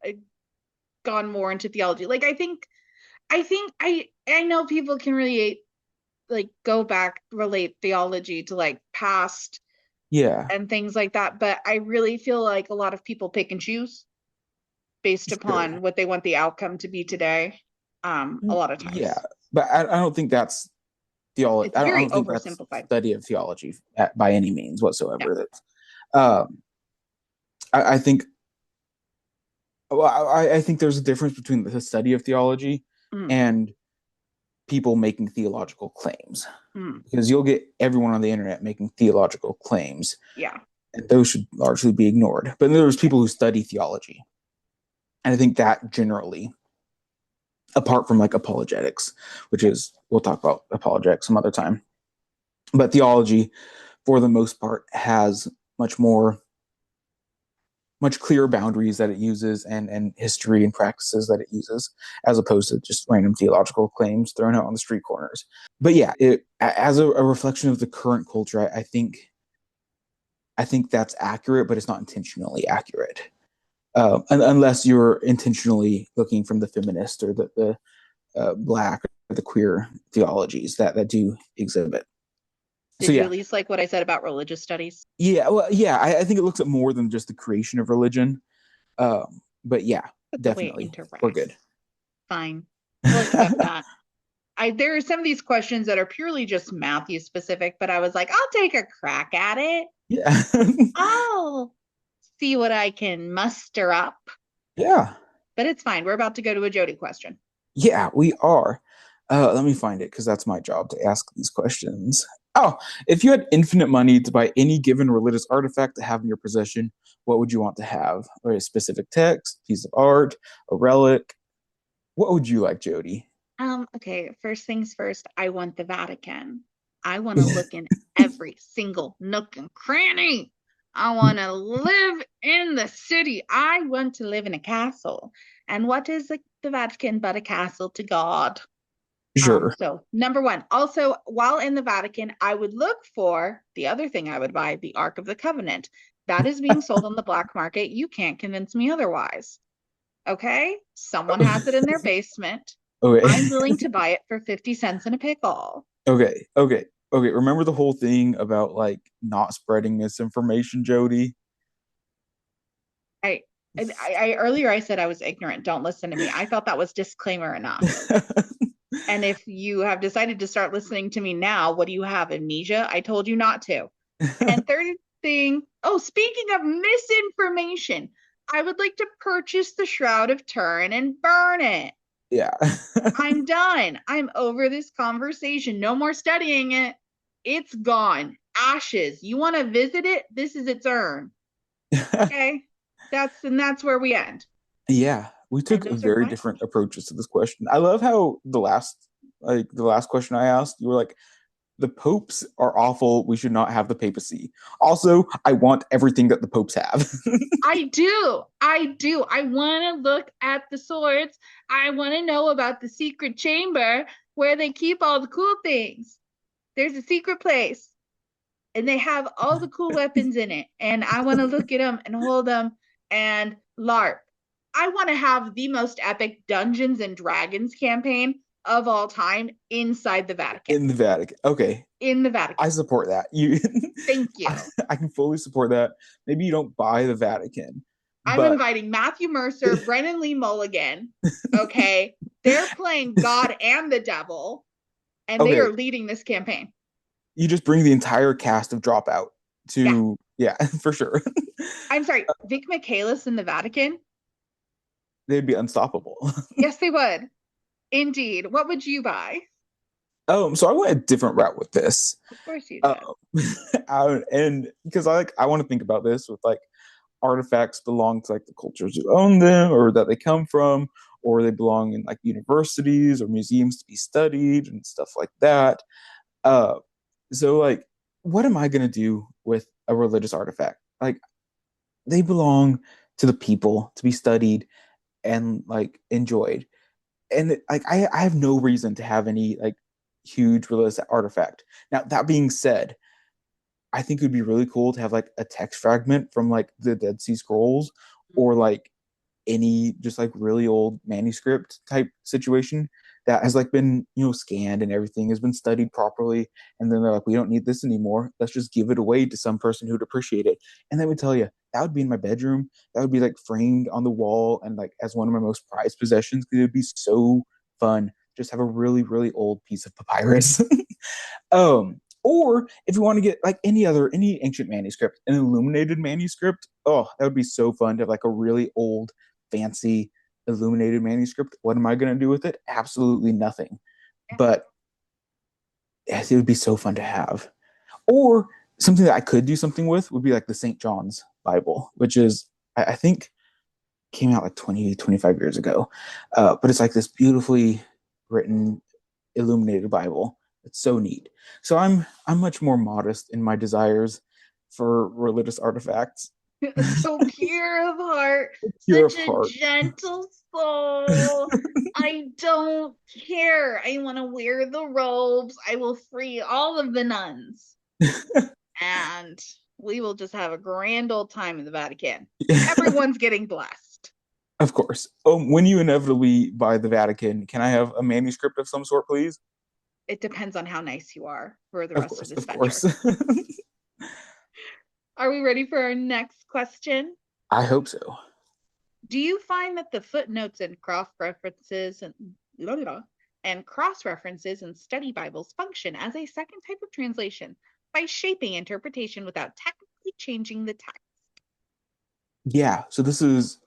Speaker 2: gone more into theology. Like I think I know people can really like go back relate theology to like past
Speaker 1: Yeah,
Speaker 2: and things like that. But I really feel like a lot of people pick and choose based
Speaker 1: sure.
Speaker 2: upon what they want the outcome to be today. A lot of
Speaker 1: Yeah,
Speaker 2: times
Speaker 1: but I don't think that's theology.
Speaker 2: it's
Speaker 1: I
Speaker 2: very
Speaker 1: don't think that's
Speaker 2: oversimplified.
Speaker 1: study of theology by any means
Speaker 2: No.
Speaker 1: whatsoever. That's, um, I think, well, I think there's a difference between the study of theology
Speaker 2: Mm,
Speaker 1: and people making theological claims,
Speaker 2: mm,
Speaker 1: because you'll get everyone on the internet making theological claims,
Speaker 2: yeah.
Speaker 1: and those should largely be ignored. But there's
Speaker 2: Yeah.
Speaker 1: people who study theology, and I think that generally, apart from like apologetics, which is, we'll talk about apologetics some other time, but theology for the most part has much more, much clearer boundaries that it uses, and history and practices that it uses, as opposed to just random theological claims thrown out on the street corners. But yeah, as a reflection of the current culture, I think that's accurate, but it's not intentionally accurate. Unless you're intentionally looking from the feminist or the black or the queer theologies that do exhibit. So
Speaker 2: Did you
Speaker 1: yeah,
Speaker 2: at least like what I said about religious studies?
Speaker 1: yeah, well, yeah. I think it looks at more than just the creation of religion. But yeah,
Speaker 2: But the way it
Speaker 1: definitely, we're good.
Speaker 2: interacts. Fine. We'll accept that. There are some of these questions that are purely just Matthew specific, but I was like, I'll take a crack at it.
Speaker 1: Yeah,
Speaker 2: I'll see what I can muster up.
Speaker 1: yeah,
Speaker 2: But it's fine. We're about to go to a Jodie question.
Speaker 1: yeah. We are. Let me find it because that's my job to ask these questions. Oh, if you had infinite money to buy any given religious artifact to have in your possession, what would you want to have? Or a specific text, piece of art, a relic? What would you like, Jody?
Speaker 2: Okay, first things first, I want the Vatican. I want to look in every single nook and cranny. I want to live in the city. I want to live in a castle. And what is the Vatican but a castle to God?
Speaker 1: Sure.
Speaker 2: So number one. Also, while in the Vatican, I would look for the other thing I would buy, the Ark of the Covenant. That is being sold on the black market. You can't convince me otherwise. Okay? Someone has it in their basement.
Speaker 1: Okay.
Speaker 2: I'm willing to buy it for 50 cents in a pickle.
Speaker 1: Okay. Okay. Okay. Remember the whole thing about like not spreading misinformation, Jody?
Speaker 2: I, earlier I said I was ignorant. Don't listen to me. I thought that was disclaimer enough. And if you have decided to start listening to me now, what do you have? Amnesia? I told you not to. And third thing, oh, speaking of misinformation, I would like to purchase the Shroud of Turin and burn it.
Speaker 1: Yeah.
Speaker 2: I'm done. I'm over this conversation. No more studying it. It's gone. Ashes. You want to visit it? This is its urn. Okay. That's where we end.
Speaker 1: Yeah, we
Speaker 2: And
Speaker 1: took
Speaker 2: those are
Speaker 1: very
Speaker 2: my
Speaker 1: different
Speaker 2: questions.
Speaker 1: approaches to this question. I love how the last question I asked, you were like, the popes are awful. We should not have the papacy. Also, I want everything that the popes have.
Speaker 2: I do. I do. I want to look at the swords. I want to know about the secret chamber where they keep all the cool things. There's a secret place and they have all the cool weapons in it. And I want to look at them and hold them and LARP. I want to have the most epic Dungeons and Dragons campaign of all time inside the Vatican.
Speaker 1: In the Vatican. Okay,
Speaker 2: In the
Speaker 1: I
Speaker 2: Vatican.
Speaker 1: support that. You,
Speaker 2: Thank
Speaker 1: I,
Speaker 2: you.
Speaker 1: I can fully support that. Maybe you don't buy the Vatican,
Speaker 2: I'm
Speaker 1: but
Speaker 2: inviting Matthew Mercer, Brennan Lee Mulligan. Okay. They're playing God and the devil, and they
Speaker 1: okay,
Speaker 2: are leading this campaign.
Speaker 1: you just bring the entire cast of Dropout
Speaker 2: Yeah.
Speaker 1: to, yeah, for sure.
Speaker 2: I'm sorry, Vic Michaelis in the Vatican?
Speaker 1: They'd be unstoppable.
Speaker 2: Yes, they would. Indeed. What would you buy?
Speaker 1: So I went a different route with this.
Speaker 2: Of course you
Speaker 1: Um,
Speaker 2: did.
Speaker 1: and because I want to think about this with like artifacts belong to like the cultures who own them, or that they come from, or they belong in like universities or museums to be studied and stuff like that. Uh, so like, what am I gonna do with a religious artifact? Like, they belong to the people to be studied and like enjoyed. And like, I have no reason to have any like huge religious artifact. Now that being said, I think it would be really cool to have like a text fragment from like the Dead Sea Scrolls, or like any just like really old manuscript type situation that has like been, scanned and everything has been studied properly. And then they're like, we don't need this anymore. Let's just give it away to some person who'd appreciate it. And then we tell you that would be in my bedroom. That would be like framed on the wall and like as one of my most prized possessions because it would be so fun. Just have a really, really old piece of papyrus. Or if you want to get like any ancient manuscript, an illuminated manuscript, oh, that would be so fun to have like a really old, fancy illuminated manuscript. What am I going to do with it? Absolutely nothing. But yes, it would be so fun to have. Or something that I could do something with would be like the St. John's Bible, which is, I think, came out like 20, 25 years ago. But it's like this beautifully written, illuminated Bible. It's so neat. So I'm much more modest in my desires for religious artifacts.
Speaker 2: So pure of heart,
Speaker 1: Pure of
Speaker 2: such a
Speaker 1: heart.
Speaker 2: gentle soul. I don't care. I want to wear the robes. I will free all of the nuns. And we will just have a grand old time in the Vatican. Everyone's getting blessed.
Speaker 1: Of course. When you inevitably buy the Vatican, can I have a manuscript of some sort, please?
Speaker 2: It depends on how nice you are for the
Speaker 1: Of
Speaker 2: rest of
Speaker 1: course,
Speaker 2: this
Speaker 1: of
Speaker 2: venture.
Speaker 1: course.
Speaker 2: Are we ready for our next question?
Speaker 1: I hope so.
Speaker 2: Do you find that the footnotes and cross references and cross references in study Bibles function as a second type of translation by shaping interpretation without technically changing the text?
Speaker 1: Yeah, so this is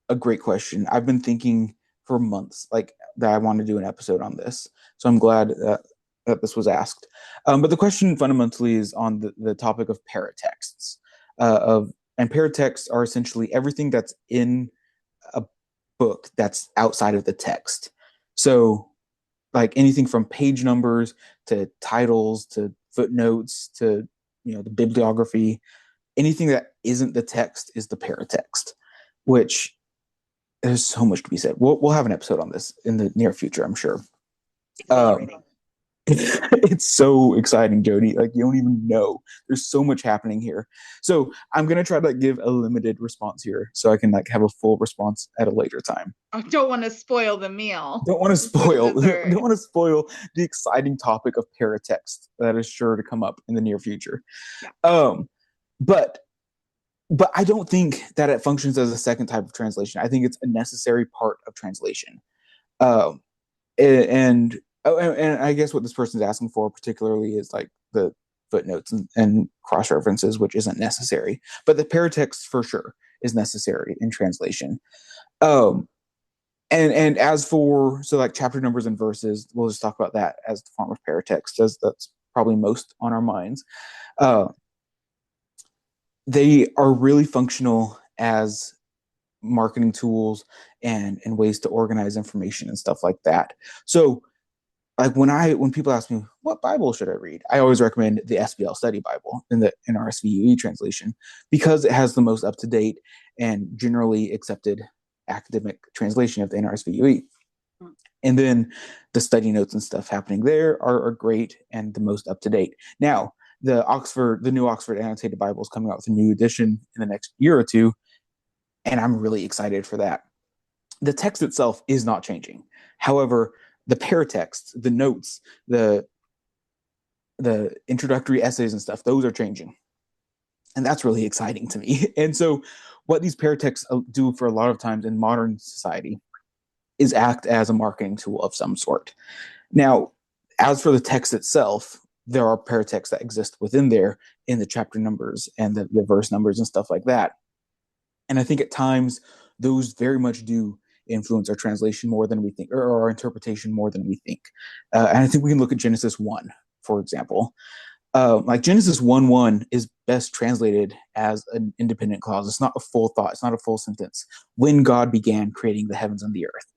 Speaker 1: a great question. I've been thinking for months, like that I want to do an episode on this. So I'm glad that this was asked. But the question fundamentally is on the topic of paratexts. And paratexts are essentially everything that's in a book that's outside of the text. So like anything from page numbers to titles to footnotes to the bibliography, anything that isn't the text is the paratext, which there's so much to be said. We'll have an episode on this in the near future, I'm sure.
Speaker 2: Exhilarating.
Speaker 1: It's so exciting, Jodie. Like you don't even know. There's so much happening here. So I'm gonna try to like, give a limited response here, so I can like have a full response at a later time.
Speaker 2: I don't want to spoil the meal.
Speaker 1: Don't want to spoil.
Speaker 2: Dessert.
Speaker 1: Don't want to spoil the exciting topic of paratext that is sure to come up in the near future.
Speaker 2: Yeah.
Speaker 1: But I don't think that it functions as a second type of translation. I think it's a necessary part of translation. Um, and I guess what this person's asking for particularly is like the footnotes and cross references, which isn't necessary. But the paratext for sure is necessary in translation. And as for like chapter numbers and verses, we'll just talk about that as the form of paratext, as that's probably most on our minds. They are really functional as marketing tools and ways to organize information and stuff like that. So like when people ask me what Bible should I read, I always recommend the SBL Study Bible in the NRSVUE translation because it has the most up to date and generally accepted academic translation of the NRSVUE. And then the study notes and stuff happening there are great and the most up to date. Now, the new Oxford Annotated Bible is coming out with a new edition in the next year or two, and I'm really excited for that. The text itself is not changing. However, the paratext, the notes, the introductory essays and stuff, those are changing. And that's really exciting to me. And so what these paratexts do for a lot of times in modern society is act as a marketing tool of some sort. Now, as for the text itself, there are paratexts that exist within there in the chapter numbers and the verse numbers and stuff like that. And I think at times those very much do influence our translation more than we think, or our interpretation more than we think. And I think we can look at Genesis 1, for example. Like Genesis 1:1 is best translated as an independent clause. It's not a full thought. It's not a full sentence. When God began creating the heavens and the earth.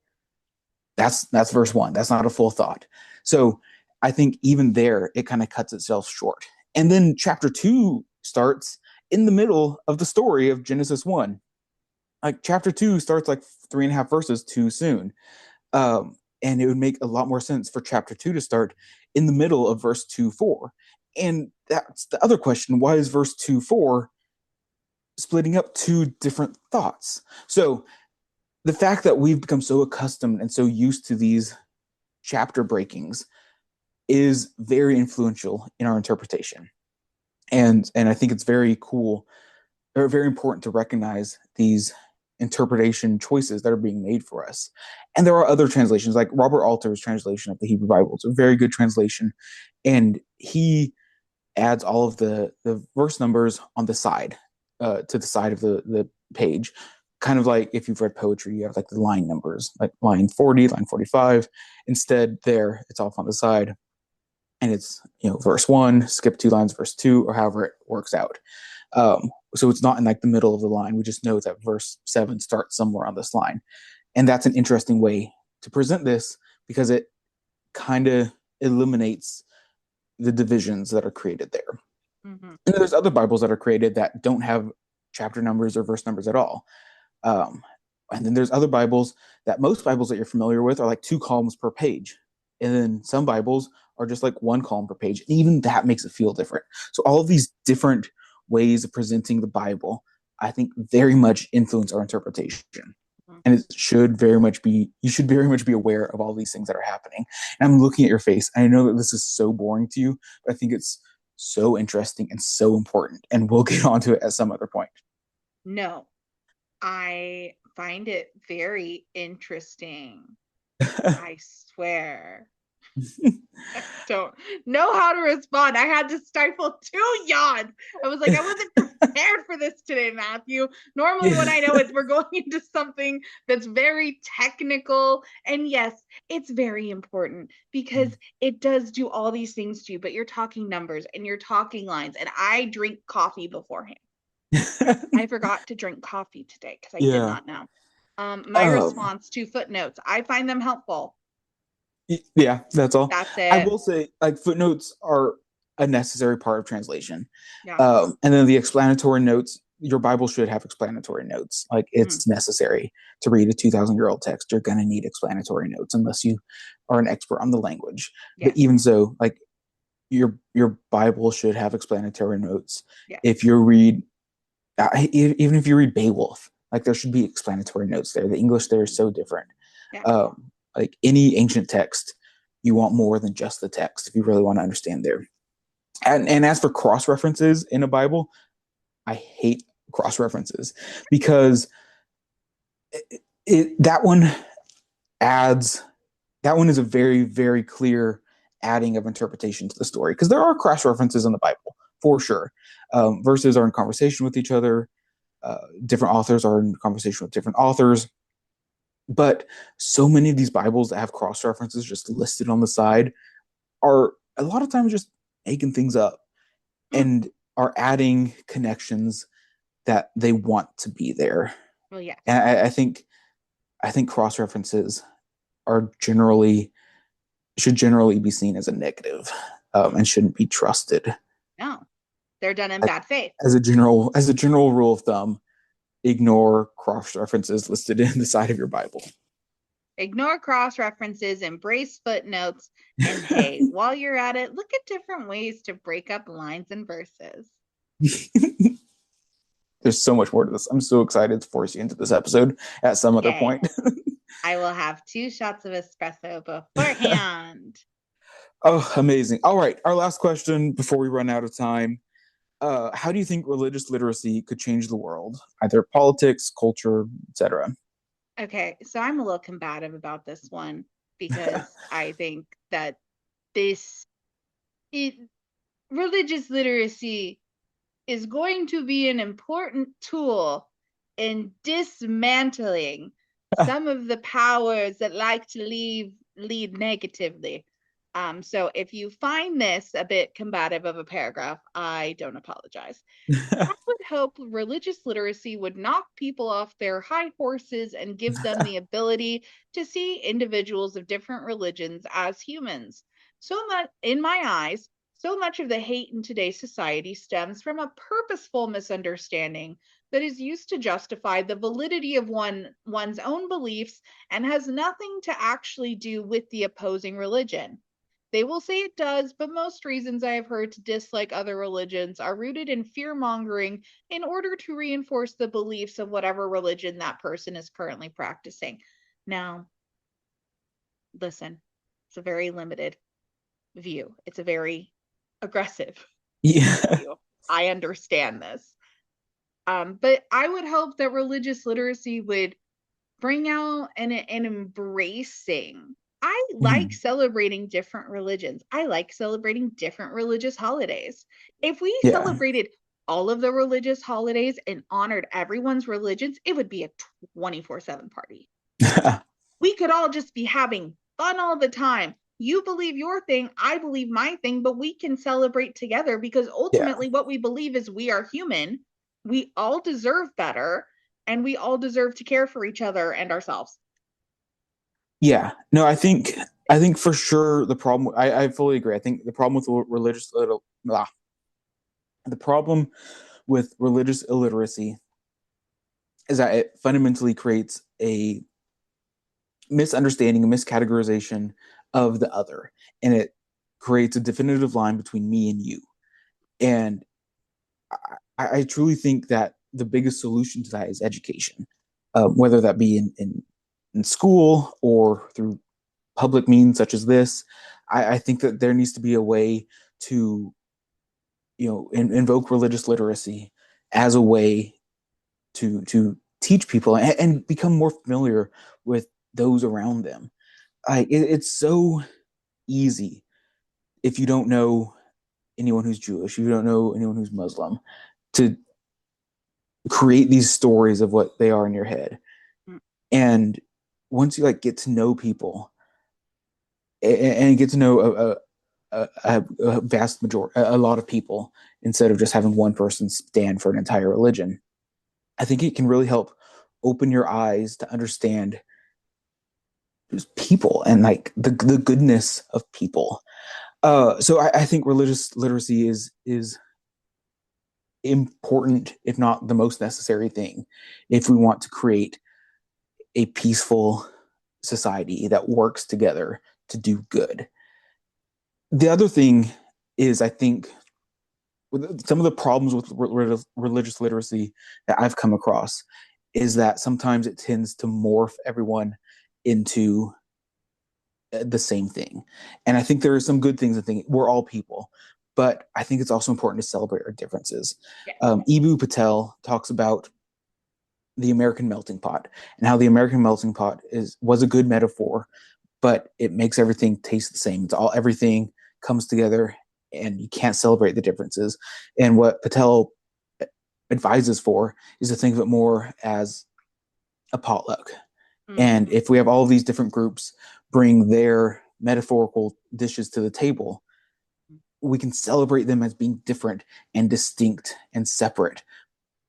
Speaker 1: That's verse 1. That's not a full thought. So I think even there, it kind of cuts itself short. And then chapter 2 starts in the middle of the story of Genesis 1. Like chapter 2 starts like 3.5 verses too soon. And it would make a lot more sense for chapter 2 to start in the middle of verse 2:4. And that's the other question. Why is verse 2:4 splitting up two different thoughts? So the fact that we've become so accustomed and so used to these chapter breakings is very influential in our interpretation. And I think it's very cool or very important to recognize these interpretation choices that are being made for us. And there are other translations, like Robert Alter's translation of the Hebrew Bible. It's a very good translation. And he adds all of the verse numbers on the side, to the side of the page. Kind of like if you've read poetry, you have like the line numbers, like line 40, line 45. Instead, there, it's off on the side. And it's, verse 1, skip 2 lines, verse 2, or however it works out. So it's not in like the middle of the line. We just know that verse 7 starts somewhere on this line. And that's an interesting way to present this because it kind of eliminates the divisions that are created there.
Speaker 2: Mm-hmm.
Speaker 1: And there's other Bibles that are created that don't have chapter numbers or verse numbers at all. Um, and then there's other Bibles that most Bibles that you're familiar with are like 2 columns per page. And then some Bibles are just like 1 column per page. And even that makes it feel different. So all of these different ways of presenting the Bible, I think very much influence our interpretation. And it should very much be, you should very much be aware of all these things that are happening. And I'm looking at your face. I know that this is so boring to you, but I think it's so interesting and so important. And we'll get onto it at some other point.
Speaker 2: No, I find it very interesting. I swear. I don't know how to respond. I had to stifle 2 yawns. I was like, I wasn't prepared for this today, Matthew. Normally, when I know it, we're going into something that's very technical. And yes, it's very important because it does do all these things to you, but you're talking numbers and you're talking lines. And I drink coffee beforehand. I forgot to drink coffee today because I did not know. My response to footnotes, I find them helpful.
Speaker 1: Yeah, that's all.
Speaker 2: That's
Speaker 1: I
Speaker 2: it.
Speaker 1: will say, like, footnotes are a necessary part of translation.
Speaker 2: Yeah.
Speaker 1: And then the explanatory notes, your Bible should have explanatory notes. Like, it's necessary to read a 2,000-year-old text. You're going to need explanatory notes unless you are an expert on the language.
Speaker 2: Yes.
Speaker 1: But even so, like, your Bible should have explanatory notes.
Speaker 2: Yes.
Speaker 1: If you read, even if you read Beowulf, like, there should be explanatory notes there. The English there is so different.
Speaker 2: Yeah.
Speaker 1: Like any ancient text, you want more than just the text if you really want to understand there. And as for cross references in a Bible, I hate cross references because that one adds, that one is a very, very clear adding of interpretation to the story because there are cross references in the Bible for sure. Verses are in conversation with each other. Different authors are in conversation with different authors. But so many of these Bibles that have cross references just listed on the side are a lot of times just making things up and are adding connections that they want to be there.
Speaker 2: Well, yeah.
Speaker 1: And I think cross references are should generally be seen as a negative, and shouldn't be trusted.
Speaker 2: No, they're done in bad faith.
Speaker 1: As a general rule of thumb, ignore cross references listed in the side of your Bible.
Speaker 2: Ignore cross references, embrace footnotes, and hey, while you're at it, look at different ways to break up lines and verses.
Speaker 1: There's so much more to this. I'm so excited to force you into this episode at some other point.
Speaker 2: I will have 2 shots of espresso beforehand.
Speaker 1: Oh, amazing. All right. Our last question before we run out of time. How do you think religious literacy could change the world? Either politics, culture, etc.
Speaker 2: Okay, so I'm a little combative about this one because I think that religious literacy is going to be an important tool in dismantling some of the powers that like to lead negatively. So if you find this a bit combative of a paragraph, I don't apologize. I would hope religious literacy would knock people off their high horses and give them the ability to see individuals of different religions as humans. So much, in my eyes, so much of the hate in today's society stems from a purposeful misunderstanding that is used to justify the validity of one's own beliefs and has nothing to actually do with the opposing religion. They will say it does, but most reasons I have heard to dislike other religions are rooted in fear mongering in order to reinforce the beliefs of whatever religion that person is currently practicing. Now, listen, It's a very limited view. It's a very aggressive
Speaker 1: Yeah.
Speaker 2: view. I understand this. But I would hope that religious literacy would bring out an embracing. I like
Speaker 1: Mhm.
Speaker 2: celebrating different religions. I like celebrating different religious holidays. If we
Speaker 1: Yeah.
Speaker 2: celebrated all of the religious holidays and honored everyone's religions, it would be a 24/7 party. We could all just be having fun all the time. You believe your thing, I believe my thing, but we can celebrate together because
Speaker 1: Yeah.
Speaker 2: ultimately what we believe is we are human. We all deserve better and we all deserve to care for each other and ourselves.
Speaker 1: Yeah. No, I think for sure the problem I fully agree. I think the problem with the problem with religious illiteracy is that it fundamentally creates a misunderstanding, a miscategorization of the other, and it creates a definitive line between me and you. And I truly think that the biggest solution to that is education, whether that be in school or through public means such as this. I think that there needs to be a way to, invoke religious literacy as a way to teach people and become more familiar with those around them. It's so easy if you don't know anyone who's Jewish, if you don't know anyone who's Muslim, to create these stories of what they are in your head. And once you like get to know people and get to know a vast majority, a lot of people, instead of just having one person stand for an entire religion, I think it can really help open your eyes to understand just people and like the goodness of people. So I think religious literacy is important, if not the most necessary thing, if we want to create a peaceful society that works together to do good. The other thing is, I think, some of the problems with religious literacy that I've come across is that sometimes it tends to morph everyone into the same thing. And I think there are some good things. I think we're all people, but I think it's also important to celebrate our differences.
Speaker 2: Yeah.
Speaker 1: Ibu Patel talks about the American melting pot and how the American melting pot was a good metaphor, but it makes everything taste the same. It's all everything comes together, and you can't celebrate the differences. And what Patel advises for is to think of it more as a potluck. And
Speaker 2: Mm-hmm.
Speaker 1: if we have all of these different groups bring their metaphorical dishes to the table, we can celebrate them as being different and distinct and separate,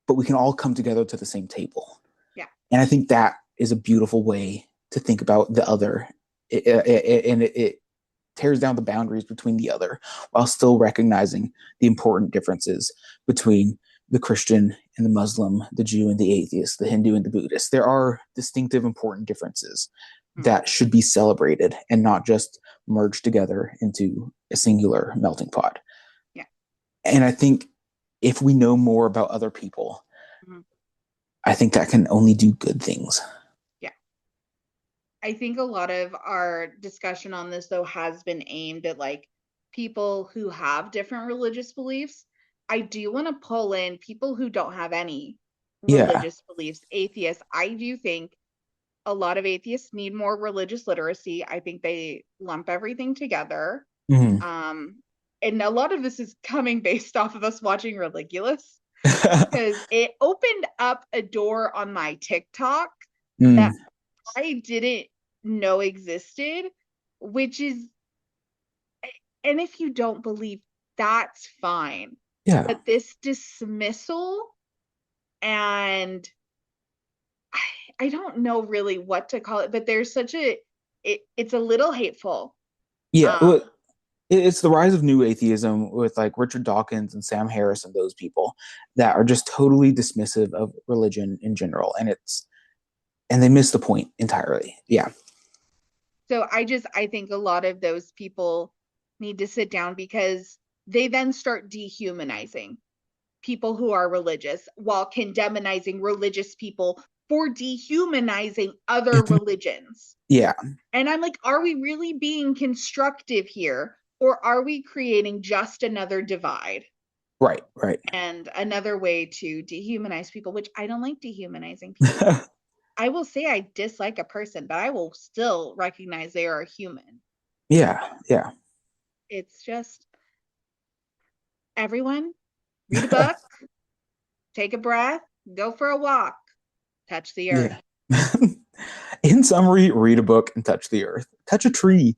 Speaker 1: but we can all come together to the same table.
Speaker 2: Yeah.
Speaker 1: And I think that is a beautiful way to think about the other. And it tears down the boundaries between the other while still recognizing the important differences between the Christian and the Muslim, the Jew and the atheist, the Hindu and the Buddhist. There are distinctive, important differences
Speaker 2: Mm-hmm.
Speaker 1: that should be celebrated and not just merged together into a singular melting pot.
Speaker 2: Yeah.
Speaker 1: And I think if we know more about other people,
Speaker 2: Mm-hmm.
Speaker 1: I think that can only do good things.
Speaker 2: Yeah. I think a lot of our discussion on this, though, has been aimed at like people who have different religious beliefs. I do want to pull in people who don't have any
Speaker 1: Yeah.
Speaker 2: religious beliefs, atheists. I do think a lot of atheists need more religious literacy. I think they lump everything together.
Speaker 1: Mm.
Speaker 2: Um, and a lot of this is coming based off of us watching Religulous because it opened up a door on my TikTok
Speaker 1: Mm.
Speaker 2: that I didn't know existed, which is, and if you don't believe, that's fine.
Speaker 1: Yeah.
Speaker 2: But this dismissal and I don't know really what to call it, but there's such it's a little hateful.
Speaker 1: Yeah.
Speaker 2: Um,
Speaker 1: Well, it's the rise of new atheism with like Richard Dawkins and Sam Harris and those people that are just totally dismissive of religion in general. And they miss the point entirely. Yeah.
Speaker 2: so I think a lot of those people need to sit down because they then start dehumanizing people who are religious while condemnizing religious people for dehumanizing other religions.
Speaker 1: Yeah.
Speaker 2: And I'm like, are we really being constructive here? Or are we creating just another divide
Speaker 1: Right. Right.
Speaker 2: and another way to dehumanize people, which I don't like dehumanizing people. I will say I dislike a person, but I will still recognize they are a human.
Speaker 1: Yeah. Yeah.
Speaker 2: It's just everyone read a book, take a breath, go for a walk, touch the earth.
Speaker 1: Yeah. In summary, read a book and touch the earth. Touch a tree.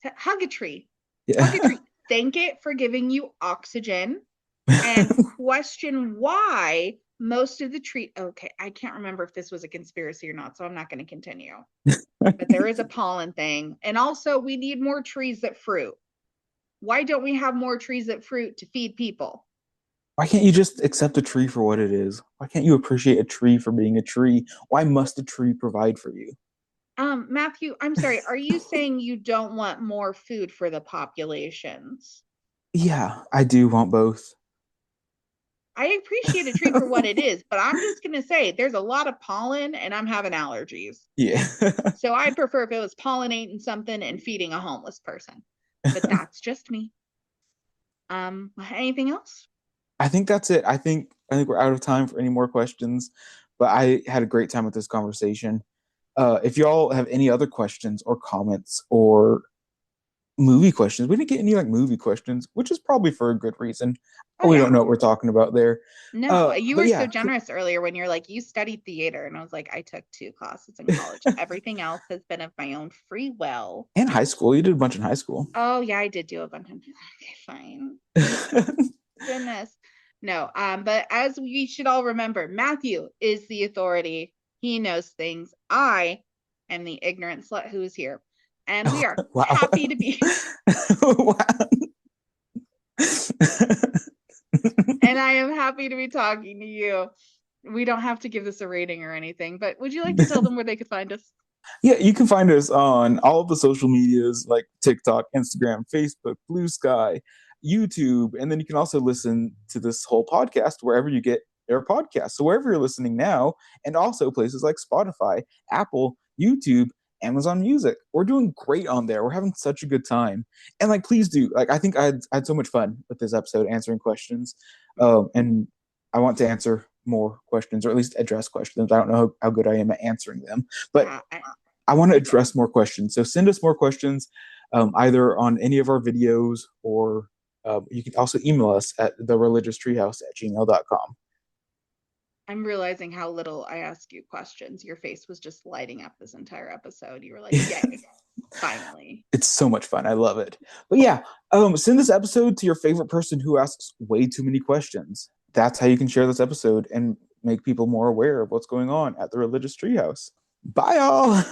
Speaker 2: Hug a tree.
Speaker 1: Yeah.
Speaker 2: Hug a tree. Thank it for giving you oxygen and question why most of the tree. Okay, I can't remember if this was a conspiracy or not, so I'm not going to continue. But there is a pollen thing. And also, we need more trees that fruit. Why don't we have more trees that fruit to feed people?
Speaker 1: Why can't you just accept a tree for what it is? Why can't you appreciate a tree for being a tree? Why must a tree provide for you?
Speaker 2: Matthew, I'm sorry. Are you saying you don't want more food for the populations?
Speaker 1: Yeah, I do want both.
Speaker 2: I appreciate a tree for what it is, but I'm just going to say there's a lot of pollen and I'm having allergies.
Speaker 1: Yeah.
Speaker 2: So I'd prefer if it was pollinating something and feeding a homeless person. But that's just me. Anything else?
Speaker 1: I think that's it. I think we're out of time for any more questions, but I had a great time with this conversation. If y'all have any other questions or comments or movie questions, we didn't get any like movie questions, which is probably for a good reason.
Speaker 2: Oh
Speaker 1: We don't
Speaker 2: yeah.
Speaker 1: know what we're talking about there.
Speaker 2: No, you
Speaker 1: But
Speaker 2: were so
Speaker 1: yeah,
Speaker 2: generous earlier when you're like, you studied theater. And I was like, I took 2 classes in college. Everything else has been of my own free will.
Speaker 1: in high school, you did a bunch in high school.
Speaker 2: Oh yeah, I did do a bunch of okay, fine. Goodness. No, but as we should all remember, Matthew is the authority. He knows things. I am the ignorant slut who is here. And we are
Speaker 1: Wow.
Speaker 2: happy to be
Speaker 1: Wow.
Speaker 2: and I am happy to be talking to you. We don't have to give this a rating or anything, but would you like to tell them where they could find us?
Speaker 1: Yeah, you can find us on all of the social medias like TikTok, Instagram, Facebook, Blue Sky, YouTube, and then you can also listen to this whole podcast wherever you get your podcast. So wherever you're listening now, and also places like Spotify, Apple, YouTube, Amazon Music. We're doing great on there. We're having such a good time. And like please do. Like I think I had so much fun with this episode answering questions. And I want to answer more questions or at least address questions. I don't know how good I am at answering them, but
Speaker 2: Yeah,
Speaker 1: I want to address more questions. So send us more questions either on any of our videos or you can also email us at thereligioustreehouse@gmail.com.
Speaker 2: I'm realizing how little I ask you questions. Your face was just lighting up this entire episode. You were like, yay, finally.
Speaker 1: It's so much fun. I love it. But yeah, send this episode to your favorite person who asks way too many questions. That's how you can share this episode and make people more aware of what's going on at the Religious Treehouse. Bye, all.